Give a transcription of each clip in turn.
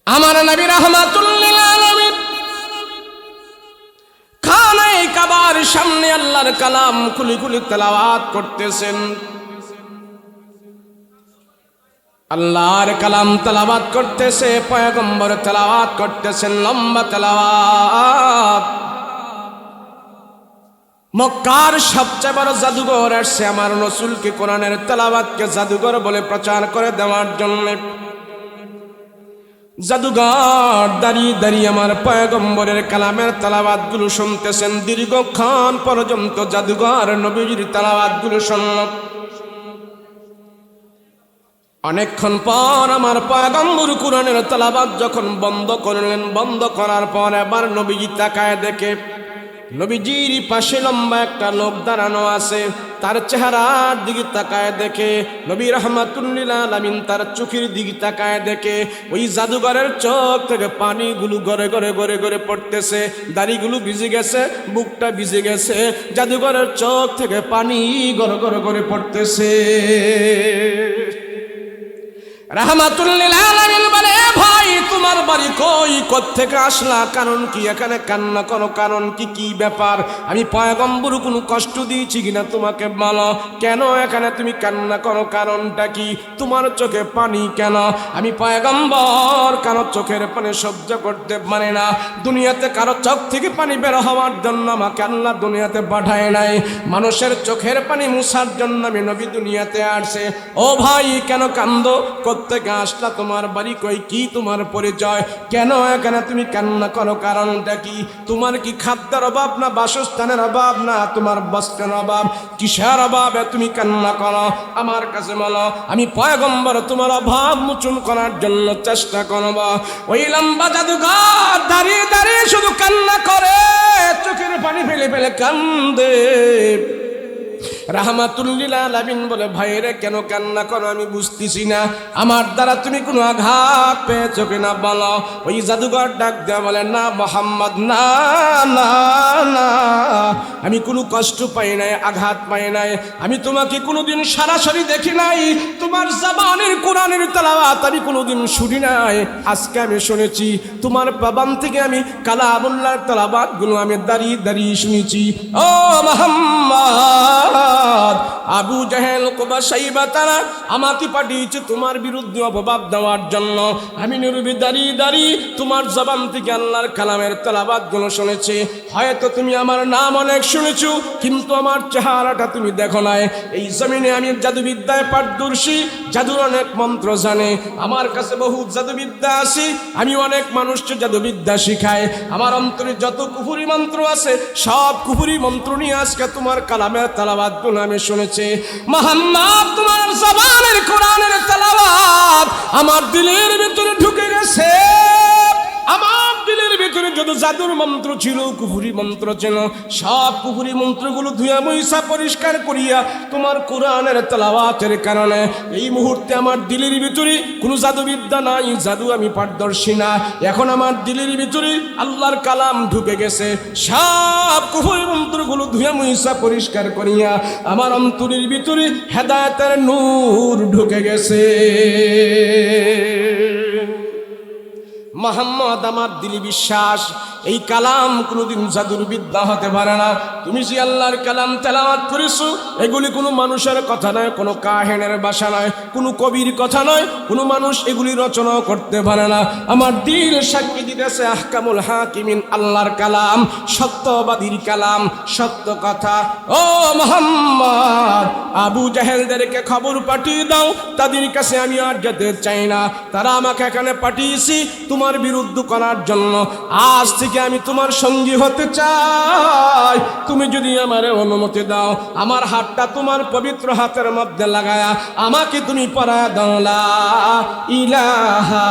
আমার নবী রাহমাতুল লিল আলামিন খানায়ে কাবার সামনে আল্লাহর কালাম খুলি খুলি তেলাওয়াত করতেছেন। আল্লাহর কালাম তেলাওয়াত করতেছে, পয়গম্বর তেলাওয়াত করতেছেন, লম্বা তেলাওয়াত। মক্কার সবচেয়ে বড় জাদুঘর আসছে আমার রাসূলকে কোরআনের তেলাওয়াতকে জাদুঘর বলে প্রচার করে দেওয়ার জন্য। জাদুঘর দাঁড়িয়ে দাঁড়িয়ে আমার পয়গম্বরের কালামের তেলাওয়াতগুলো শুনতেছেন। দীর্ঘক্ষণ পর্যন্ত জাদুঘর নবীজির তেলাওয়াতগুলো শুনল। অনেকক্ষণ পর আমার পয়গম্বর কোরআনের তেলাওয়াত যখন বন্ধ করলেন, বন্ধ করার পর এবার নবীজি তাকায় দেখে নবীজির পাশে লম্বা একটা লোক দাঁড়ানো আছে। তার চেহারার দিকে তাকায় দেখে নবী রাহমাতুল লিল আলামিন তার চোখের দিকে তাকায় দেখে ওই জাদুঘরের চোখ থেকে পানিগুলো গড়ে গড়ে গড়ে গড়ে পড়তেছে। দাড়িগুলো ভিজে গেছে, বুকটা ভিজে গেছে, জাদুঘরের চোখ থেকে পানি গড়ে গড়ে গড়ে পড়তেছে। রাহমাতুল লিল আলামিন বলে, ভাই তোমার বাড়ি কই, কোত্থেকে আসলা, কারণ কি, এখানে কান্না করো কারণ কি, কি ব্যাপার, আমি পয়গম্বর কোনো কষ্ট দিয়েছি কিনা তোমাকে বলো, কেন এখানে তুমি কান্না করো, কারণটা কি, তোমার চোখে পানি কেন? আমি পয়গম্বর কারো চোখের পানি সহ্য করতে পারে না। দুনিয়াতে কারো চোখ থেকে পানি বের হওয়ার জন্য আমাকে আল্লাহ দুনিয়াতে পাঠায় নাই, মানুষের চোখের পানি মুছার জন্য আমি নবী দুনিয়াতে আসছে। ও ভাই কেন কান্দো, থেকে আসলা, তোমার বাড়ি কই, কি তোমার পরিচয়, কেন এখানে তুমি কান্না করো, কারণটা কি, তোমার কি খাদ্যের অভাব না বাসস্থানের অভাব না তোমার বস্ত্রের অভাব, কিসের অভাবে তুমি কান্না করো, আমার কাছে বলো, আমি পয়গম্বর তোমার অভাব মোচন করার জন্য চেষ্টা করব। ওই লম্বা জাদুঘর দাঁড়িয়ে দাঁড়িয়ে শুধু কান্না করে, চোখের পানি ফেলে ফেলে কান্দে। রাহমাতুল লিল আলামিন বলে, ভাইরে কেন কান্না করো, আমি বুঝতেছি না, আমার দ্বারা তুমি কোনো আঘাত পেয়েছো কিনা বলো। ওই জাদুঘর ডাক দেয়া বলে, না মুহাম্মদ, না না না, আমি কোনো কষ্ট পাই নাই, আঘাত পাই নাই, আমি তোমাকে কোনোদিন সরাসরি দেখি নাই, তোমার জবানের কোরআনের তেলাওয়াত আমি কোনোদিন শুনি নাই, আজকে আমি শুনেছি, তোমার জবান থেকে আমি কালামুল্লাহর তেলাওয়াতগুলো আমি দাঁড়িয়ে দাঁড়িয়ে শুনেছি। ও মুহাম্মদ, আবু জাহেল কুবা সাইবা তারা আমাকে পাঠিয়েছে তোমার বিরুদ্ধে অপবাদ দেওয়ার জন্য। আমি নবী দাঁড়িয়ে দাঁড়িয়ে তোমার জবান থেকে আল্লাহর কালামের তেলাওয়াতগুলো শুনেছি। হয়তো তুমি আমার নাম অনেক শুনেছো, কিন্তু আমার চেহারাটা তুমি দেখো নাই। এই জমিনে আমি জাদুবিদ্যায় পারদর্শী, জাদুর অনেক মন্ত্র জানে, আমার কাছে বহু জাদুবিদ্যা আছে, আমি অনেক মানুষকে জাদুবিদ্যা শিখাই। আমার অন্তরে যত কুফরি মন্ত্র আছে সব কুফরি মন্ত্র নিয়ে আজকে তোমার কালামের তেলাওয়াত আমি শুনেছি। মুহাম্মদ তোমার জবানের কোরআনের তেলাওয়াত আমার দিলের ভিতরে ঢুকে গেছে। আমার দিলের ভিতরে যত জাদুর মন্ত্র ছিল, কুফরি মন্ত্র ছিল, সব কুফরি মন্ত্রগুলো ধুয়া মুছা পরিষ্কার করিয়া তোমার কোরআনের তেলাওয়াতের কারণে এই মুহূর্তে আমার দিলের ভিতরে কোনো জাদুবিদ্যা নাই, জাদু আমি পারদর্শী না। এখন আমার দিলের ভিতরে আল্লাহর কালাম ঢুকে গেছে, সব কুফরি মন্ত্রগুলো ধুয়া মুছা পরিষ্কার করিয়া আমার অন্তরের ভিতরে হেদায়েতের নূর ঢুকে গেছে। মুহাম্মদ আমার দিলি বিশ্বাস, এই কালাম কোনোদিন জাদুর বিদ্যা হতে পারে না। তুমি যে আল্লাহর কালাম তেলাওয়াত করেছো, এগুলি কোনো মানুষের কথা নয়, কোনো কাহিনের ভাষা নয়, কোনো কবির কথা নয়, কোনো মানুষ এগুলি রচনাও করতে পারে না। আমার দিল সাক্ষী দিতেছে আহকামুল হাকিমিন, আল্লাহর কালাম সত্যবাদীর কালাম, সত্য কথা। ও মুহাম্মদ, আবু জাহেলদেরকে খবর পাঠিয়ে দাও, তাদের কাছে আমি আর যেতে চাই না, তারা আমাকে এখানে পাঠিয়েছি তোমার বিরুদ্ধ করার জন্য। আজ থেকে আমি তোমার সঙ্গী হতে চাই, তুমি যদি আমারে অনুমতি দাও, আমার হাতটা তোমার পবিত্র হাতের মধ্যে লাগায়া আমাকে তুমি পরায়া দাও, লা ইলাহা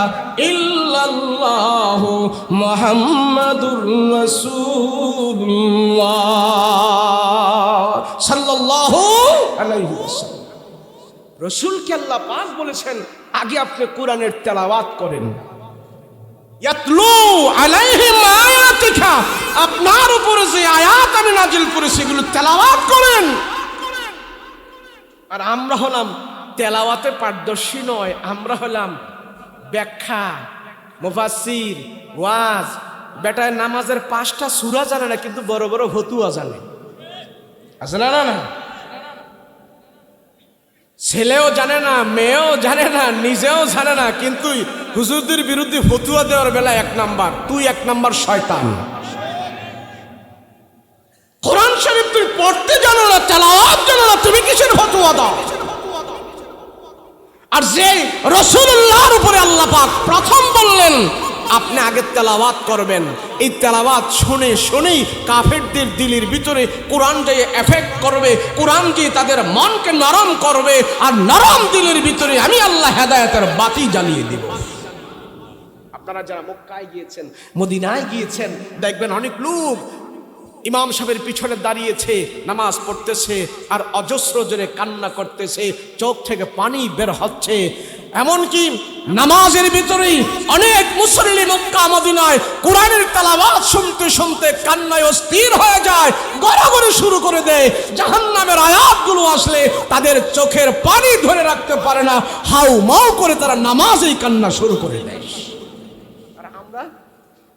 ইল্লাল্লাহু মুহাম্মাদুর রাসূলুল্লাহ সাল্লাল্লাহু আলাইহি ওয়াসাল্লাম। রাসূলকে আল্লাহ পাক বলেছেন, আগে আপনি কোরআনের তেলাওয়াত করেন, ইয়াতলু আলাইহিম আয়াতিকা, আপনার উপরে যে আয়াত আমি নাজিল করেছি সেগুলো তেলাওয়াত করেন। আর আমরা হলাম তেলাওয়াতে পারদর্শী নয়, আমরা হলাম ব্যাখ্যা, মুফাসসির, ওয়াজ, বেটায় নামাজের 5টা সূরা জানে না, কিন্তু বড় বড় ফতুয়া জানে। আছে না? না, ছেলেও জানে না, মেয়েও জানে না, নিজেও জানে না, কিন্তু হুজুরদের বিরুদ্ধে ফতুয়া দেওয়ার বেলা 1 নাম্বার। তুই 1 নাম্বার শয়তান। কোরআন শরীফ তুই পড়তে জানো না, তেলাওয়াত জানো না, তুমি কিসের ফতোয়া দাও? আর যে রাসূলুল্লাহর উপরে আল্লাহ পাক প্রথম বললেন আপনি আগে তেলাওয়াত করবেন, এই তেলাওয়াত শুনে শুনেই কাফেরদের দিলের ভিতরে কোরআন যে এফেক্ট করবে, কোরআন যে তাদের মনকে নরম করবে, আর নরম দিলের ভিতরে আমি আল্লাহ হেদায়েতের বাতি জ্বালিয়ে দেব। আপনারা যারা মক্কায় গিয়েছেন, মদিনায় গিয়েছেন, দেখবেন অনেক লোক ইমাম সাহেবের পিছনে দাঁড়িয়েছে, নামাজ পড়তেছে আর অজস্র জোরে কান্না করতেছে, চোখ থেকে পানি বের হচ্ছে। এমনকি নামাজের ভিতরেই অনেক মুসল্লি মক্কা মদিনায় কোরআনের তেলাওয়াত শুনতে শুনতে কান্নায় অস্থির হয়ে যায়, গড়াগড়ি শুরু করে দেয়। জাহান্নামের আয়াতগুলো আসলে তাদের চোখের পানি ধরে রাখতে পারে না, হাউ মাউ করে তারা নামাজেই কান্না শুরু করে দেয়। আর আমরা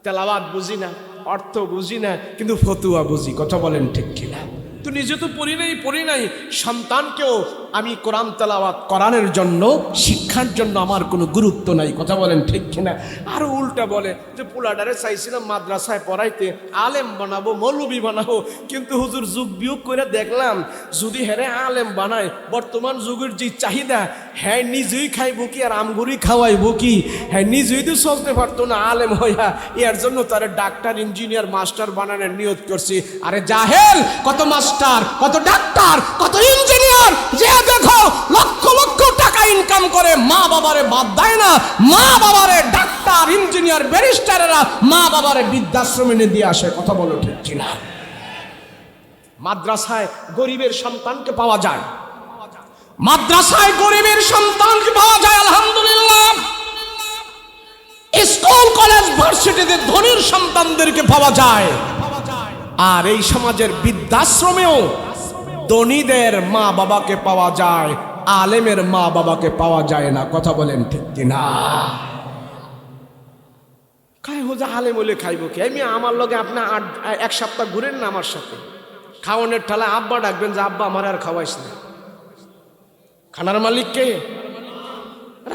তেলাওয়াত বুঝি না, অর্থ বুঝি না, কিন্তু ফতুয়া বুঝি। কথা বলেন ঠিক কিনা? তো নিজে তো পড়ি নাই, সন্তানকেও আমি কোরআন তেলাওয়াত কোরআনের জন্য, শিক্ষার জন্য আমার কোনো গুরুত্ব নাই। কথা বলেন ঠিক কিনা? আরো উল্টা বলে যে পোলাডারে চাইছিলাম মাদ্রাসায় পড়াইতে, আলেম বানাবো, মৌলবি বানাবো, কিন্তু হুজুর যুগ বিয়োগ করে দেখলাম যদি হেরে আলেম বানায়, বর্তমান যুগের যে চাহিদা, হ্যাঁ নিজেই খাইব কি আর আমগুড়ি খাওয়াইব কি? হ্যাঁ নিজেই তো চলতে পারতো না আলেম হইয়া, এর জন্য তারা ডাক্তার, ইঞ্জিনিয়ার, মাস্টার বানানোর নিয়ত করছি। আরে জাহেল, কত মাস্টার, কত ডাক্তার, কত ইঞ্জিনিয়ার যে দেখো লক্ষ লক্ষ টাকা ইনকাম করে, মা বাবারে বাদ দেয় না। মা বাবারে ডাক্তার, ইঞ্জিনিয়ার, ব্যারিস্টারেরা মা বাবারে বৃদ্ধাশ্রমে নিয়ে দিয়ে আসে। কথা বলো ঠিক কিনা? মাদ্রাসায় গরিবের সন্তানকে পাওয়া যায়, মাদ্রাসায় গরিবের সন্তানকে পাওয়া যায়, আলহামদুলিল্লাহ। স্কুল কলেজ ভার্সিটিতে ধনীর সন্তানদেরকে পাওয়া যায়। আর এই সমাজের বৃদ্ধাশ্রমেও ধনীদের মা বাবাকে পাওয়া যায়, আলেমের মা বাবাকে পাওয়া যায় না। কথা বলেন ঠিক কিনা? খাই হোজা আলেম হলে খাইব কি? আমি আমার লগে আপনি 1 সপ্তাহ ঘুরেন না আমার সাথে, খাওয়ানোর ঠালা আব্বা ডাকবেন যে আব্বা আমার আর খাওয়াইস না। খানার মালিক কে?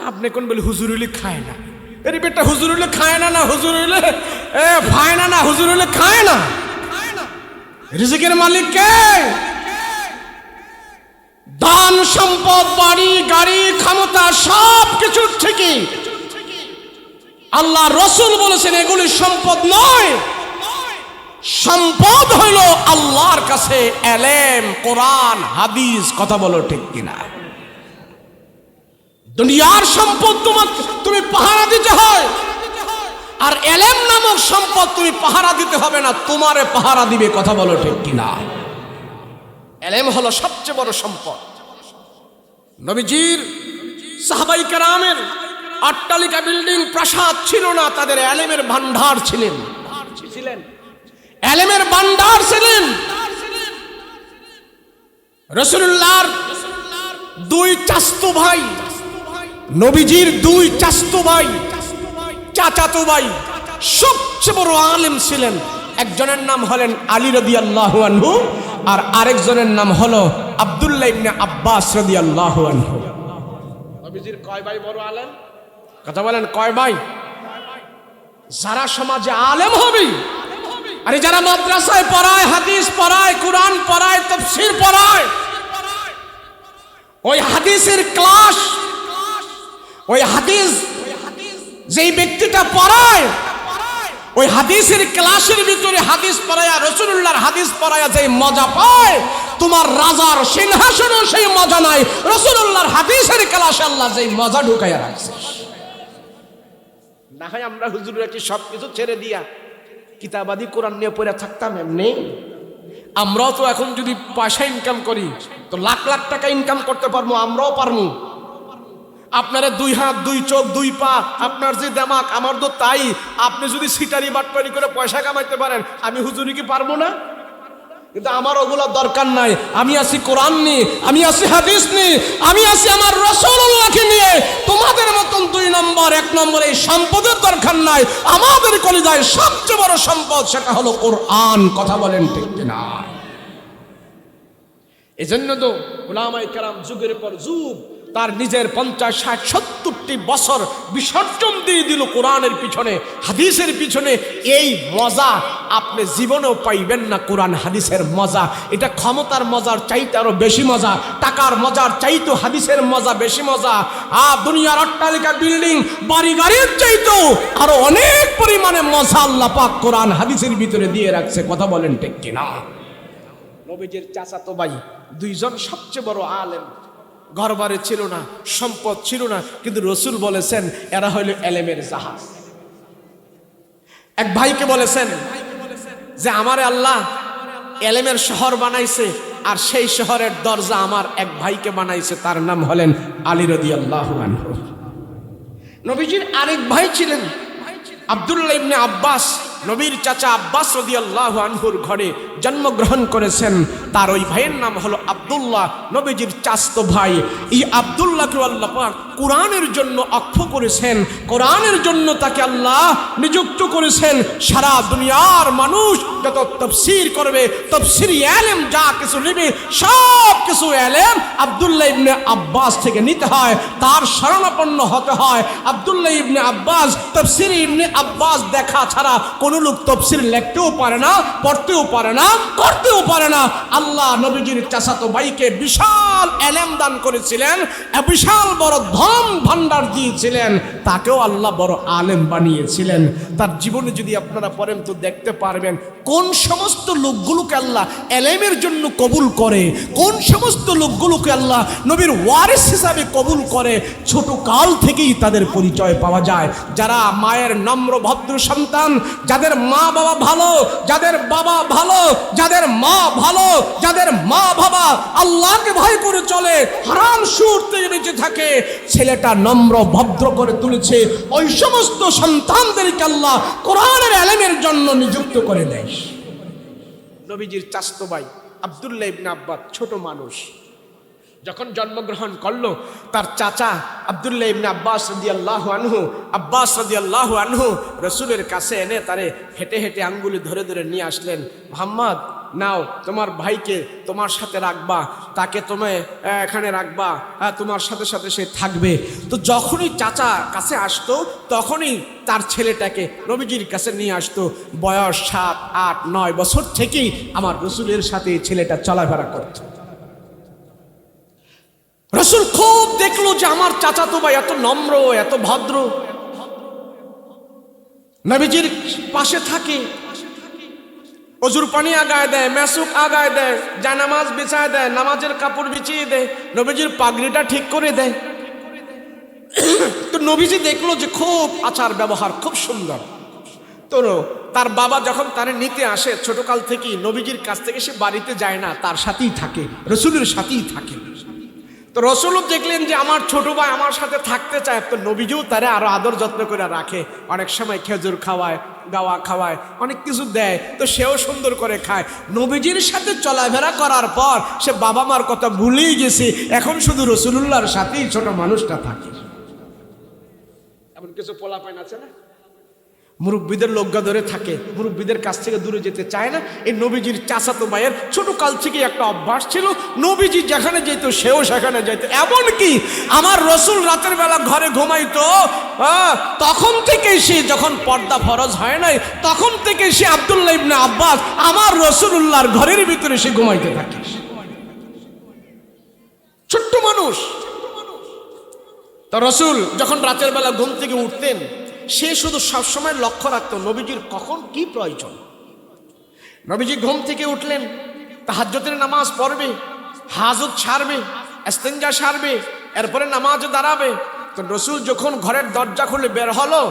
আপনি কোন বলে হুজুর হইলে খায় না। এর বেটা হুজুর হইলে খায় না, না হুজুর হইলে খায় না, না হুজুর হইলে খায় না। রিজিকের মালিক কে? দান সম্পদ, বাড়ি গাড়ি, ক্ষমতা, সব কিছুর থেকে আল্লাহ রসুল বলেছেন এগুলি সম্পদ নয়, সম্পদ হইল আল্লাহর কাছে এলেম, কোরআন, হাদিস। কথা বলো ঠিক কিনা? দুনিয়ার সম্পদ তুমি পাহারা দিতে হয়, আর এলেম নামক সম্পদ তুমি পাহারা দিতে হবে না, তোমারে পাহারা দিবে। কথা বলো ঠিক কিনা? এলেম হলো সবচেয়ে বড় সম্পদ। নবীজির সাহাবায়ে কেরামের অট্টালিকা, বিল্ডিং, প্রাসাদ ছিল না, তাদের এলেমের ভান্ডার ছিলেন, এলেমের ভান্ডার ছিলেন। রাসূলুল্লাহর 2 চাচতো ভাই, নবীজির 2 চাচতো ভাই, চাচাতো ভাই সবচেয়ে বড় আলেম ছিলেন। একজনের নাম হলেন আলী রাদিয়াল্লাহু আনহু, আর আরেকজনের নাম হলো আব্দুল্লাহ ইবনে আব্বাস রাদিয়াল্লাহু আনহু। নবীজির কয় ভাই বড় আলেম? কথা বলেন কয় ভাই? যারা সমাজে আলেম হবে, আরে যারা মাদ্রাসায় পড়ায়, হাদিস পড়ায়, কোরআন পড়ায়, তাফসীর পড়ায়, ওই হাদিসের ক্লাস, ওই হাদিস যেই ব্যক্তিটা পড়ায়, ওই হাদিসের ক্লাসের ভিতরে হাদিস পড়ায়া, রাসূলুল্লাহর হাদিস পড়ায়া যে মজা পায়, তোমার রাজার সিংহাসনে সেই মজা নাই। রাসূলুল্লাহর হাদিসের ক্লাসে আল্লাহ যেই মজা ঢুকাইয়া রাখছে। না হয় আমরা হুজুররা কি সবকিছু ছেড়ে দিয়া কিতাবাদি কোরআন নিয়ে পড়ে থাকতাম? এমনি আমরাও তো এখন যদি পয়সা ইনকাম করি তো লাখ লাখ টাকা ইনকাম করতে পারবো, আমরাও পারবো। আপনারা 2 হাত 2 চোখ 2 পা, আপনার যে দিমাগ, আমার তো তাই। আপনি যদি সিটারি বাটপারি করে পয়সা কামাইতে পারেন, আমি হুজুরি কি পারবো না? কিন্তু আমার ওগুলো দরকার নাই। আমি আছি কোরআন নিয়ে, আমি আছি হাদিস নিয়ে, আমি আছি আমার রাসূলুল্লাহকে নিয়ে। তোমাদের মতন 2 নম্বর 1 নম্বর এই সম্পদের দরকার নাই, আমাদের কলিজায় সবচেয়ে বড় সম্পদ সেটা হলো কোরআন। কথা বলেন ঠিক কিনা? এজন্য তো উলামায়ে কেরাম যুগের পর যুগ তার নিজের 50, 60, 70টি বছর বিসর্জন দিয়ে দিল কোরআনের পিছনে, হাদিসের পিছনে। এই মজা আপনি জীবনেও পাইবেন না। কোরআন হাদিসের মজা, এটা ক্ষমতার মজার চাইতে আরো বেশি মজা, টাকার মজার চাইতো হাদিসের মজা বেশি মজা। দুনিয়ার অট্টালিকা, বিল্ডিং, বাড়ি গাড়ির চাইতো আরো অনেক পরিমাণে মজা আল্লাহ পাক কোরআন হাদিসের ভিতরে দিয়ে রাখছে। কথা বলেন ঠিক কিনা? নবীজির চাচাতো ভাই দুইজন সবচেয়ে বড় আলেম, ঘরবাড়ি ছিল না, সম্পদ ছিল না, কিন্তু রসুল বলেছেন এরা হইল এলেমের জাহাজ। এক ভাইকে বলেছেন যে আমারে আল্লাহ এলেমের শহর বানাইছে, আর সেই শহরের দরজা আমার এক ভাইকে বানাইছে, তার নাম হলেন আলী রাদিয়াল্লাহু আনহু। নবীজির আরেক ভাই ছিলেন আব্দুল্লাহ ইবনে আব্বাস। নবীর চাচা আব্বাস রাদিয়াল্লাহু আনহুর ঘরে জন্মগ্রহণ করেছেন। তার ওই ভাইয়ের নাম হলো আব্দুল্লাহ, নবীজির চাচতো ভাই। এই আব্দুল্লাহকে আল্লাহ পাক কোরআনের জন্য অক্ষ করেছেন, কোরআনের জন্য তাকে আল্লাহ নিযুক্ত করেছেন। সারা দুনিয়ার মানুষ যত তাফসীর করবে, তাফসীরি ইলম যা কিছু নেবে, সব কিছু ইলম আব্দুল্লাহ ইবনে আব্বাস থেকে নিতে হয়, তার শরণাপন্ন হতে হয়। আব্দুল্লাহ ইবনে আব্বাস, তাফসীরি ইবনে আব্বাস দেখা ছাড়া কোন লোক তাফসীর লিখতেও পারে না, পড়তেও পারে না, করতেও পারে না। আল্লাহ নবীজির চাচাতো ভাইকে বিশাল ইলম দান করেছিলেন, বিশাল বড় ধন ভান্ডার দিয়েছিলেন, তাকেও আল্লাহ বড় আলেম বানিয়েছিলেন। তার জীবনে যদি আপনারা পড়েন তো দেখতে পারবেন কোন সমস্ত লোকগুলোকে আল্লাহ ইলমের জন্য কবুল করে, কোন সমস্ত লোকগুলোকে আল্লাহ নবীর ওয়ারিস হিসাবে কবুল করে। ছোট কাল থেকেই তাদের পরিচয় পাওয়া যায়। যারা মায়ের নম্র ভদ্র সন্তান, যাদের মা বাবা ভালো, যাদের বাবা ভালো, যাদের মা ভালো, যাদের মা বাবা আল্লাহকে ভয় করে চলে, হারাম সুর থেকে বেঁচে থাকে, ছেলেটা নম্র ভদ্র করে তুলেছে, ওই সমস্ত সন্তানদেরকে আল্লাহ কোরআনের ইলমের জন্য নিযুক্ত করে দেয়। নবীজির চাচতো ভাই আব্দুল্লাহ ইবনে আব্বাস ছোট মানুষ, যখন জন্মগ্রহণ করলো তার চাচা আব্দুল্লাহ ইবনে আব্বাস রাদিয়াল্লাহু আনহু, আব্বাস রাদিয়াল্লাহু আনহু রাসূলের কাছে এনে তারে হেঁটে হেঁটে আঙ্গুলি ধরে ধরে নিয়ে আসলেন। মুহাম্মদ, নাও তোমার ভাইকে তোমার সাথে রাখবা, তাকে তুমি এখানে রাখবা, তোমার সাথে সাথে সে থাকবে। তো যখনই চাচা কাছে আসতো তখনই তার ছেলেটাকে নবীজির কাছে নিয়ে আসতো। বয়স 7, 8, 9 বছর থেকেই আমার রাসূলের সাথে ছেলেটা চলাফেরা করত। রাসূল খুব দেখলো যে আমার চাচাতো ভাই এত নম্র, এত ভদ্র, নবীজির পাশে থাকে, অজুর পানি আগায় দেয়, মেসুক আগায় দেয়, জানামাজ বিছায় দেয়, নামাজের কাপড় বিছিয়ে দেয়, নবীজির পাগড়িটা ঠিক করে দেয়। তো নবীজি দেখলো যে খুব আচার ব্যবহার খুব সুন্দর। তো তার বাবা যখন তার নিতে আসে, ছোটকাল থেকেই নবীজির কাছ থেকে সে বাড়িতে যায় না, তার সাথেই থাকে, রাসূলের সাথেই থাকে। তো রাসূলও দেখলেন যে আমার ছোট ভাই আমার সাথে থাকতে চায়, তো নবীজিও তারে আরো আদর যত্ন করে রাখে। অনেক সময় খেজুর খাওয়ায়, গাওয়া খাওয়ায়, অনেক কিছু দেয়, তো সেও সুন্দর করে খায়। নবীজির সাথে চলাফেরা করার পর সে বাবা মার কথা ভুলেই গেছে, এখন শুধু রাসূলুল্লাহর সাথেই ছোট মানুষটা থাকে। এমন কিছু পোলাপাইন আছে না, মুরব্বীদের লজ্জা ধরে থাকে, মুরব্বীদের কাছ থেকে দূরে যেতে চায় না। এই নবীজির চাচাতো ভাইয়ের ছোট কাল থেকে একটা অভ্যাস ছিল, নবীজি যেখানে যেত সেও সেখানে যেত। এমনকি আমার রাসূল রাতের বেলা ঘরে ঘুমাইতো, তখন থেকে সে যখন পর্দা ফরজ হয় নাই তখন থেকে সে আব্দুল্লাহ ইবনে আব্বাস আমার রাসূলুল্লাহর ঘরের ভিতরে সে ঘুমাইতে থাকে। ছোট্ট মানুষ। তো রাসূল যখন রাতের বেলা ঘুম থেকে উঠতেন, সে শুধু সবসময় লক্ষ্য রাখতো নবীজির কখন কি প্রয়োজন। নবীজি ঘুম থেকে উঠলেন, তাহাজ্জুদের নামাজ পড়বে, হাজত ছাড়বে, ইস্তেঞ্জা সারবে, এরপরে নামাজে দাঁড়াবে। তো রাসূল যখন ঘরের দরজা খুলে বের হলো,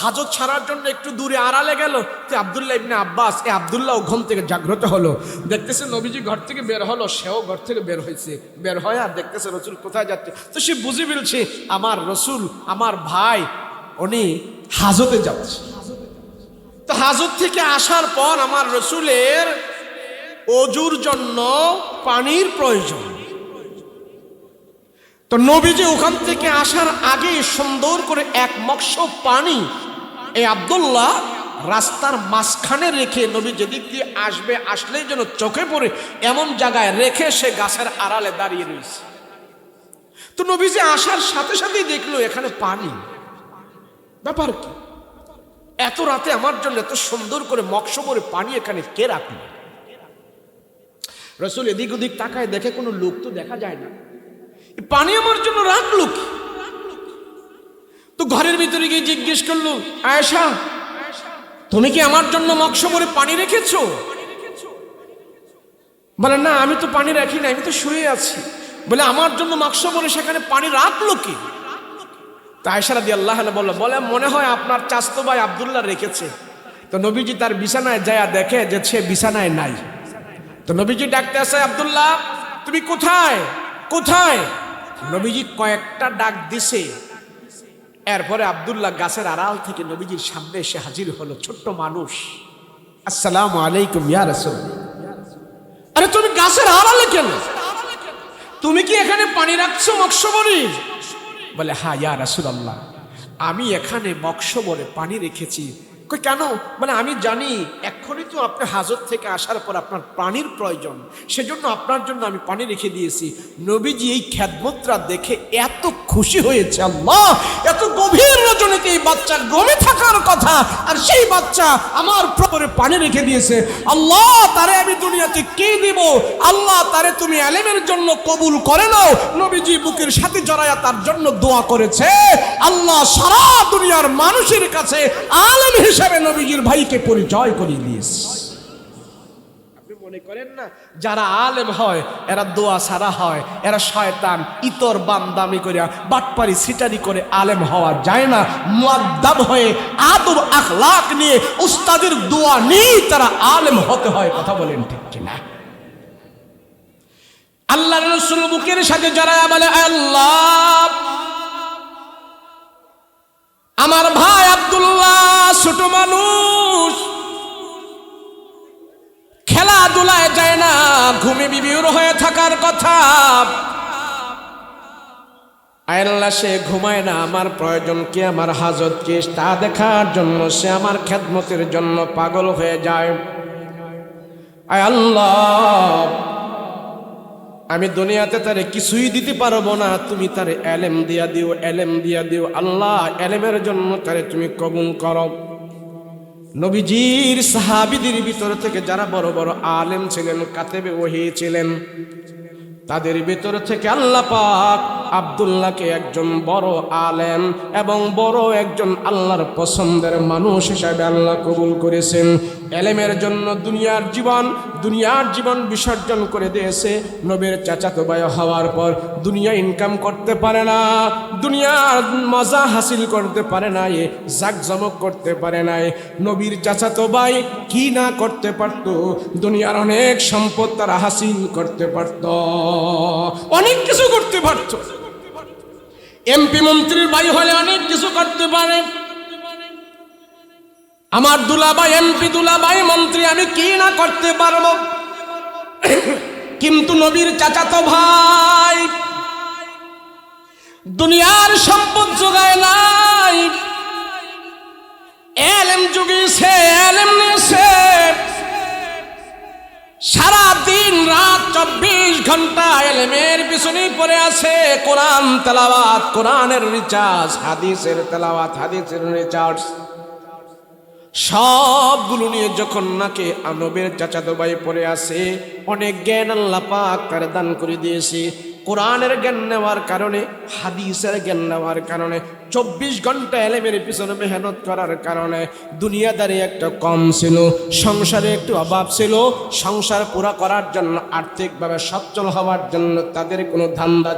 হাজত ছাড়ার জন্য একটু দূরে আড়ালে গেল, তো আব্দুল্লাহ ইবনে আব্বাস আব্দুল্লাহ ঘুম থেকে জাগ্রত হলো। দেখতেছে নবীজি ঘর থেকে বের হলো, সেও ঘর থেকে বের হয়েছে, বের হয়ে আর দেখতেছে রাসূল কোথায় যাচ্ছে। তো সে বুঝে ফেলছে আমার রাসূল, আমার ভাই উনি হাজতে যাচ্ছে। তো হাজত থেকে আসার পর আমার রাসূলের ওযুর জন্য পানির প্রয়োজন। তো নবীজি ওখান থেকে আসার আগে সুন্দর করে এক মগশ পানি এই আব্দুল্লাহ রাস্তার মাঝখানে রেখে নবী যেদিক দিয়ে আসবে, আসলেই যেন চোখে পড়ে এমন জায়গায় রেখে সে গাছের আড়ালে দাঁড়িয়ে রয়েছে। তো নবীজি আসার সাথে সাথেই দেখলো এখানে পানি। ব্যাপার কি, এত রাতে আমার জন্য এত সুন্দর করে মকসবরে পানি এখানে কে রাখলো? রাসূল এদিক ওদিক তাকায়, দেখে কোনো লোক তো দেখা যায় না, পানি আমার জন্য রাখলো কি? তো ঘরের ভিতরে গিয়ে জিজ্ঞেস করলো, আয়েশা তুমি কি আমার জন্য মকসবরে পানি রেখেছো? বলে না, আমি তো পানি রাখি না, আমি তো শুয়ে আছি। বলে আমার জন্য মকসবরে সেখানে পানি রাখলো কি? তো আয়েশা রাদিয়াল্লাহু আনহা বলে মনে হয় আপনার চাচতো ভাই আব্দুল্লাহ রেখেছে। তো নবীজি তার বিছানায় যায় দেখে যে সে বিছানায় নাই। তো নবীজি ডাকতে আসে, আব্দুল্লাহ তুমি কোথায় কোথায়? নবীজি কয়েকটা ডাক দিছে। এরপরে আব্দুল্লাহ গাছের আড়াল থেকে নবীজির সামনে এসে হাজির হলো। ছোট্ট মানুষ, আসসালামু আলাইকুম ইয়া রাসূলুল্লাহ। আরে তুমি গাছের আড়ালে কেন? তুমি কি এখানে পানি রাখছো মকসবরে? বলে হ্যাঁ ইয়া রাসূলুল্লাহ, আমি এখানে মকসবরে পানি রেখেছি। কই কেন? মানে আমি জানি এক্ষুনি তো আপনি হাজত থেকে আসার পর আপনার পানির প্রয়োজন, সেজন্য আপনার জন্য আমি পানি রেখে দিয়েছি। নবীজি এই খেদমতটা দেখে এত খুশি হয়েছে, আল্লাহ এত গভীর রজনীতে এই বাচ্চা গমে থাকার কথা, আর সেই বাচ্চা আমার প্রপরে পানি রেখে দিয়েছে। আল্লাহ তারে আমি দুনিয়াতে কি দিব? আল্লাহ তারে তুমি এলেমের জন্য কবুল করে নাও। নবীজি বুকের সাথে জড়ায়া তার জন্য দোয়া করেছে। আল্লাহ সারা দুনিয়ার মানুষের কাছে আলেম হিসেবে নবীজির ভাইকে পরিচয় করিয়ে দিয়েছে। আপনি মনে করেন না যারা আলেম হয় এরা দোয়া ছাড়া হয়, এরা শয়তান ইতর বান্দামি করে বাটপারি সিটারি করে আলেম হওয়া যায় না। মুআদ্দাব হয়ে আদব আখলাক নিয়ে উস্তাদের দোয়া নিয়ে তারা আলেম হতে হয়। কথা বলেন ঠিক কিনা? আল্লাহর রাসূল বুকের সাথে যারা বলে, আল্লাহ আমার ভাই আব্দুল্লাহ ছোট মানুষ, খেলাধুলায় যায় না, ঘুমে বিবিউর হয়ে থাকার কথা। আল্লাহ সে ঘুমায় না, আমার প্রয়োজন কি, আমার হাজত কি, তা দেখার জন্য সে আমার খেদমতের জন্য পাগল হয়ে যায়। আয় আল্লাহ আমি দুনিয়াতে তারে কিছুই দিতে পারবো না, তুমি তারে এলেম দিয়া দিও, এলেম দিয়া দিও। আল্লাহ এলেমের জন্য তারে তুমি কবুল করো। নবীজির সাহাবীদের ভিতর থেকে যারা বড় বড় আলেম ছিলেন, কাতেবে ওহী ছিলেন, তাদের ভিতর থেকে আল্লাহ পাক আব্দুল্লাহকে একজন বড় আলেম এবং বড় একজন আল্লাহর পছন্দের মানুষ হিসাবে আল্লাহ কবুল করেছেন। এলেমের জন্য দুনিয়ার জীবন বিসর্জন করে দিয়েছে। নবীর চাচাতো ভাই হওয়ার পর দুনিয়া ইনকাম করতে পারে না, দুনিয়ার মজা হাসিল করতে পারে না, জাকজমক করতে পারে নাই। নবীর চাচাতো ভাই কি না করতে পারত? দুনিয়ার অনেক সম্পদ তারা হাসিল করতে পারত, অনেক কিছু করতে পারত। এমপি মন্ত্রীর ভাই হলে অনেক কিছু করতে পারে। আমার দুলাভাই এমপি, দুলাভাই মন্ত্রী, আমি কি না করতে পারবো? কিন্তু নবীর চাচাতো ভাই দুনিয়ার সম্পদ যোগায় নাই, এলেম জুগিয়েছে, এলেম নিয়েছে। সারা দিন রাত 24 ঘন্টা এলেমের পিছনে পড়ে আছে। কোরআন তেলাওয়াত, কোরআনের রিচার্জ, হাদিসের তেলাওয়াত, হাদিসের রিচার্জ, সবগুলো নিয়ে যখন নাকি নবীর চাচাতো ভাই পড়ে আছে। অনেক জ্ঞান আল্লাহ পাক তার দান করে দিয়েছে। কোরআনের জ্ঞান নেওয়ার কারণে, হাদিসের জ্ঞান নেওয়ার কারণে, 24 ঘন্টা এলেমের পিছনে মেহনত করার কারণে দুনিয়াদারি একটা কম ছিল, সংসারে একটু অভাব ছিল। সংসার পুরা করার জন্য, আর্থিকভাবে সচ্ছল হওয়ার জন্য তাদের কোনো ধান্দা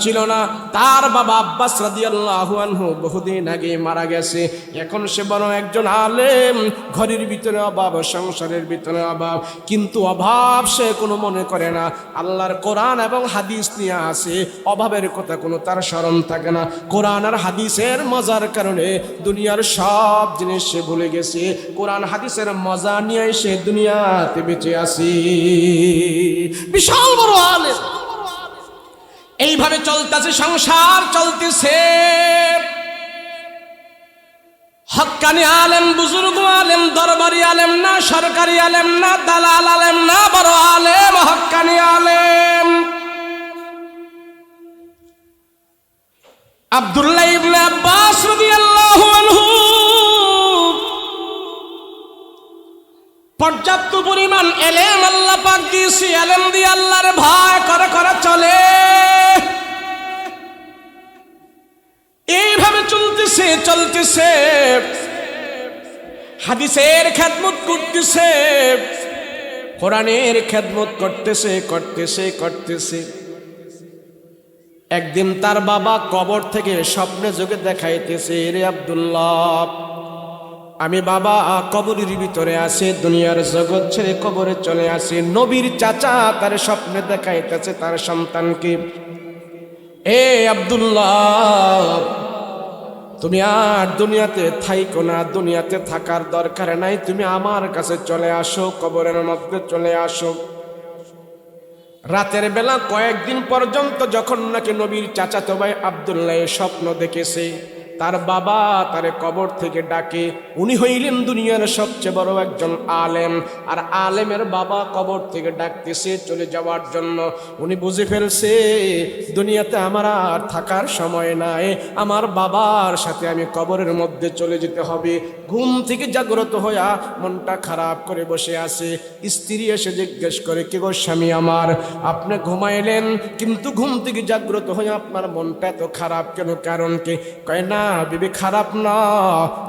ছিল না। তার বাবা আব্বাস রাদিয়াল্লাহু আনহু বহুদিন আগে মারা গেছে। এখন সে বড় একজন আলেম, ঘরের ভিতরে অভাব, সংসারের ভিতরে অভাব, কিন্তু অভাব সে কোনো মনে করে না। আল্লাহর কোরআন এবং হাদিস নিয়ে আসে, অভাবের কথা কোনো তার শরম থাকে না। কোরআন আর হাদিসের মজার কারণে দুনিয়ার সব জিনিস সে ভুলে গেছে। কোরআন হাদিসের মজা নিয়ে সে দুনিয়াতে বেঁচে আসি। বিশাল বড় আলেম। এইভাবে চলতেছে, সংসার চলতেছে। হক্কানি আলেম, বুজুর্গ আলেম, দরবারি আলেম না, সরকারি আলেম না, দালাল আলেম না, বড় আলেম হক্কানি আলেম আব্দুল্লাহ ইবনে আব্বাস রাদিয়াল্লাহু আনহু পর্যাপ্ত পরিমাণ এলেম আল্লাহ পাক দিয়েছে। এলেম দিয়ে আল্লাহর ভয় করে করে চলে, এইভাবে চলতেছে চলতেছে, হাদিসের খেদমত করতেছে, কোরআনের খেদমত করতেছে করতেছে করতেছে। একদিন তার বাবা কবর থেকে স্বপ্নে যোগে দেখাইতেছে, রে আব্দুল্লাহ, আমি বাবা কবরের ভিতরে আছে, দুনিয়ার জগৎ ছেড়ে কবরে চলে আসে। নবীর চাচা তার স্বপ্নে দেখাইতেছে তার সন্তানকে, এ আব্দুল্লাহ, তুমি আর দুনিয়াতে থাইকো না, দুনিয়াতে থাকার দরকার নাই, তুমি আমার কাছে চলে আসো, কবরের মধ্যে চলে আসো। রাতের বেলা কয়েকদিন পর্যন্ত যখন নাকি নবীর চাচাতো ভাই আব্দুল্লাহ স্বপ্ন দেখেছে, তার বাবা তারে কবর থেকে ডাকে। উনি হইলেন দুনিয়ার সবচেয়ে বড় একজন আলেম, আর আলেমের বাবা কবর থেকে ডাকতেছে চলে যাওয়ার জন্য। উনি বুঝে ফেলছে দুনিয়াতে আমার আর থাকার সময় নাই, আমার বাবার সাথে আমি কবরের মধ্যে চলে যেতে হবে। ঘুম থেকে জাগ্রত হইয়া মনটা খারাপ করে বসে আছে। স্ত্রী এসে জিজ্ঞেস করে, কে গো স্বামী আমার, আপনি ঘুমাইলেন কিন্তু ঘুম থেকে জাগ্রত হয়ে আপনার মনটা এত খারাপ কেন, কারণ কি? কয় না বিবি, খারাপ না,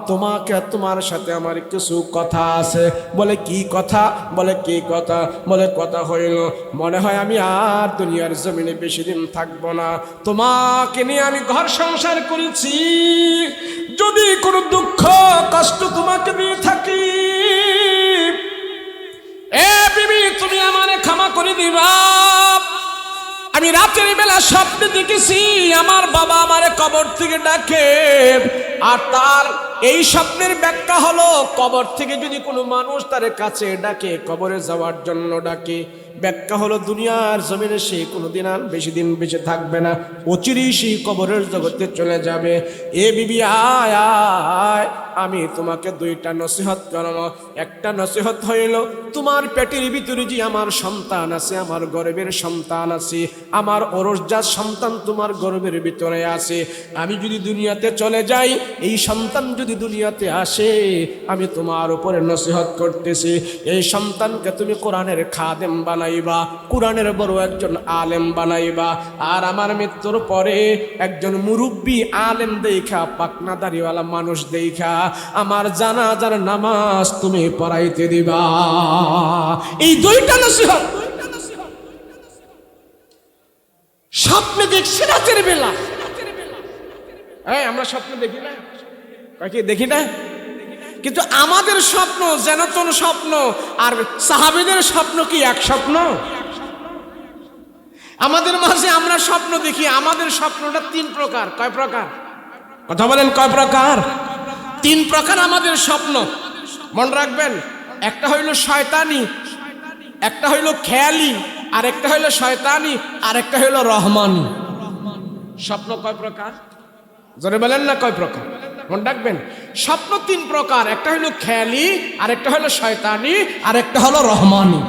তোমাকে তোমার সাথে আমার কিছু কথা আছে। বলে কি কথা? বলে কি কথা? বলে কথা হইল, মনে হয় আমি আর দুনিয়ার জমিনে বেশি দিন থাকবো না, তোমাকে নিয়ে আমি ঘর সংসার করেছি, যদি কোনো দুঃখ কষ্ট তোমাকে দিয়ে থাকি, এ বিবি তুমি আমারে ক্ষমা করে দিবা। আমি রাতের বেলা স্বপ্নে দেখেছি আমার বাবা আমারে কবর থেকে ডাকে, আর তার এই স্বপ্নের ব্যাখ্যা হলো, কবর থেকে যদি কোনো মানুষ তার কাছে ডাকে, কবরে যাওয়ার জন্য ডাকে, ব্যাখ্যা হলো দুনিয়ার জমিনে সে কোনোদিন আর বেশি দিন বেঁচে থাকবে না, অচিরেই সেই কবরের জগতে চলে যাবে। এ বিবি আয় আয়, আমি তোমাকে দুইটা নসিহত করব। একটা নসিহত হইল, তোমার পেটের ভিতরে যে আমার সন্তান আছে, আমার গর্ভের সন্তান আছে, আমার ওরসজাত সন্তান তোমার গর্ভের ভিতরে আছে, আমি যদি দুনিয়াতে চলে যাই, এই সন্তান যদি দুনিয়াতে আসে, আমি তোমার উপরে নসিহত করতেছি, এই সন্তানকে তুমি কোরআনের খাদেম বানাইবা, কোরআনের বড় একজন আলেম বানাইবা, আর আমার মৃত্যুর পরে একজন মুরব্বী আলেম দেখা, পাকনা দাড়িওয়ালা মানুষ দেখা আমার জানাজার নামাজ তুমি পড়াইতে দিবা। এই দুইটা নসিহত স্বপ্নে দেখছি রাতের বেলা। আমরা স্বপ্ন দেখি না, কি দেখি না? কিন্তু আমাদের স্বপ্ন যেন তেন স্বপ্ন, আর সাহাবীদের স্বপ্ন কি এক স্বপ্ন? আমাদের মাঝে আমরা স্বপ্ন দেখি, আমাদের স্বপ্নটা তিন প্রকার। কয় প্রকার? কথা বলেন, কয় প্রকার? তিন প্রকার আমাদের স্বপ্ন, মনে রাখবেন। একটা হইল শয়তানি, একটা হইল খেয়ালি, আর একটা হইল শয়তানি, আর একটা হইল রহমানি। স্বপ্ন কয় প্রকার? জোরে বলেন না, কয় প্রকার? মনে রাখবেন, স্বপ্ন তিন প্রকার, একটা হইল খেয়ালি, আর একটা হইল শয়তানি, আর একটা হলো রহমানি।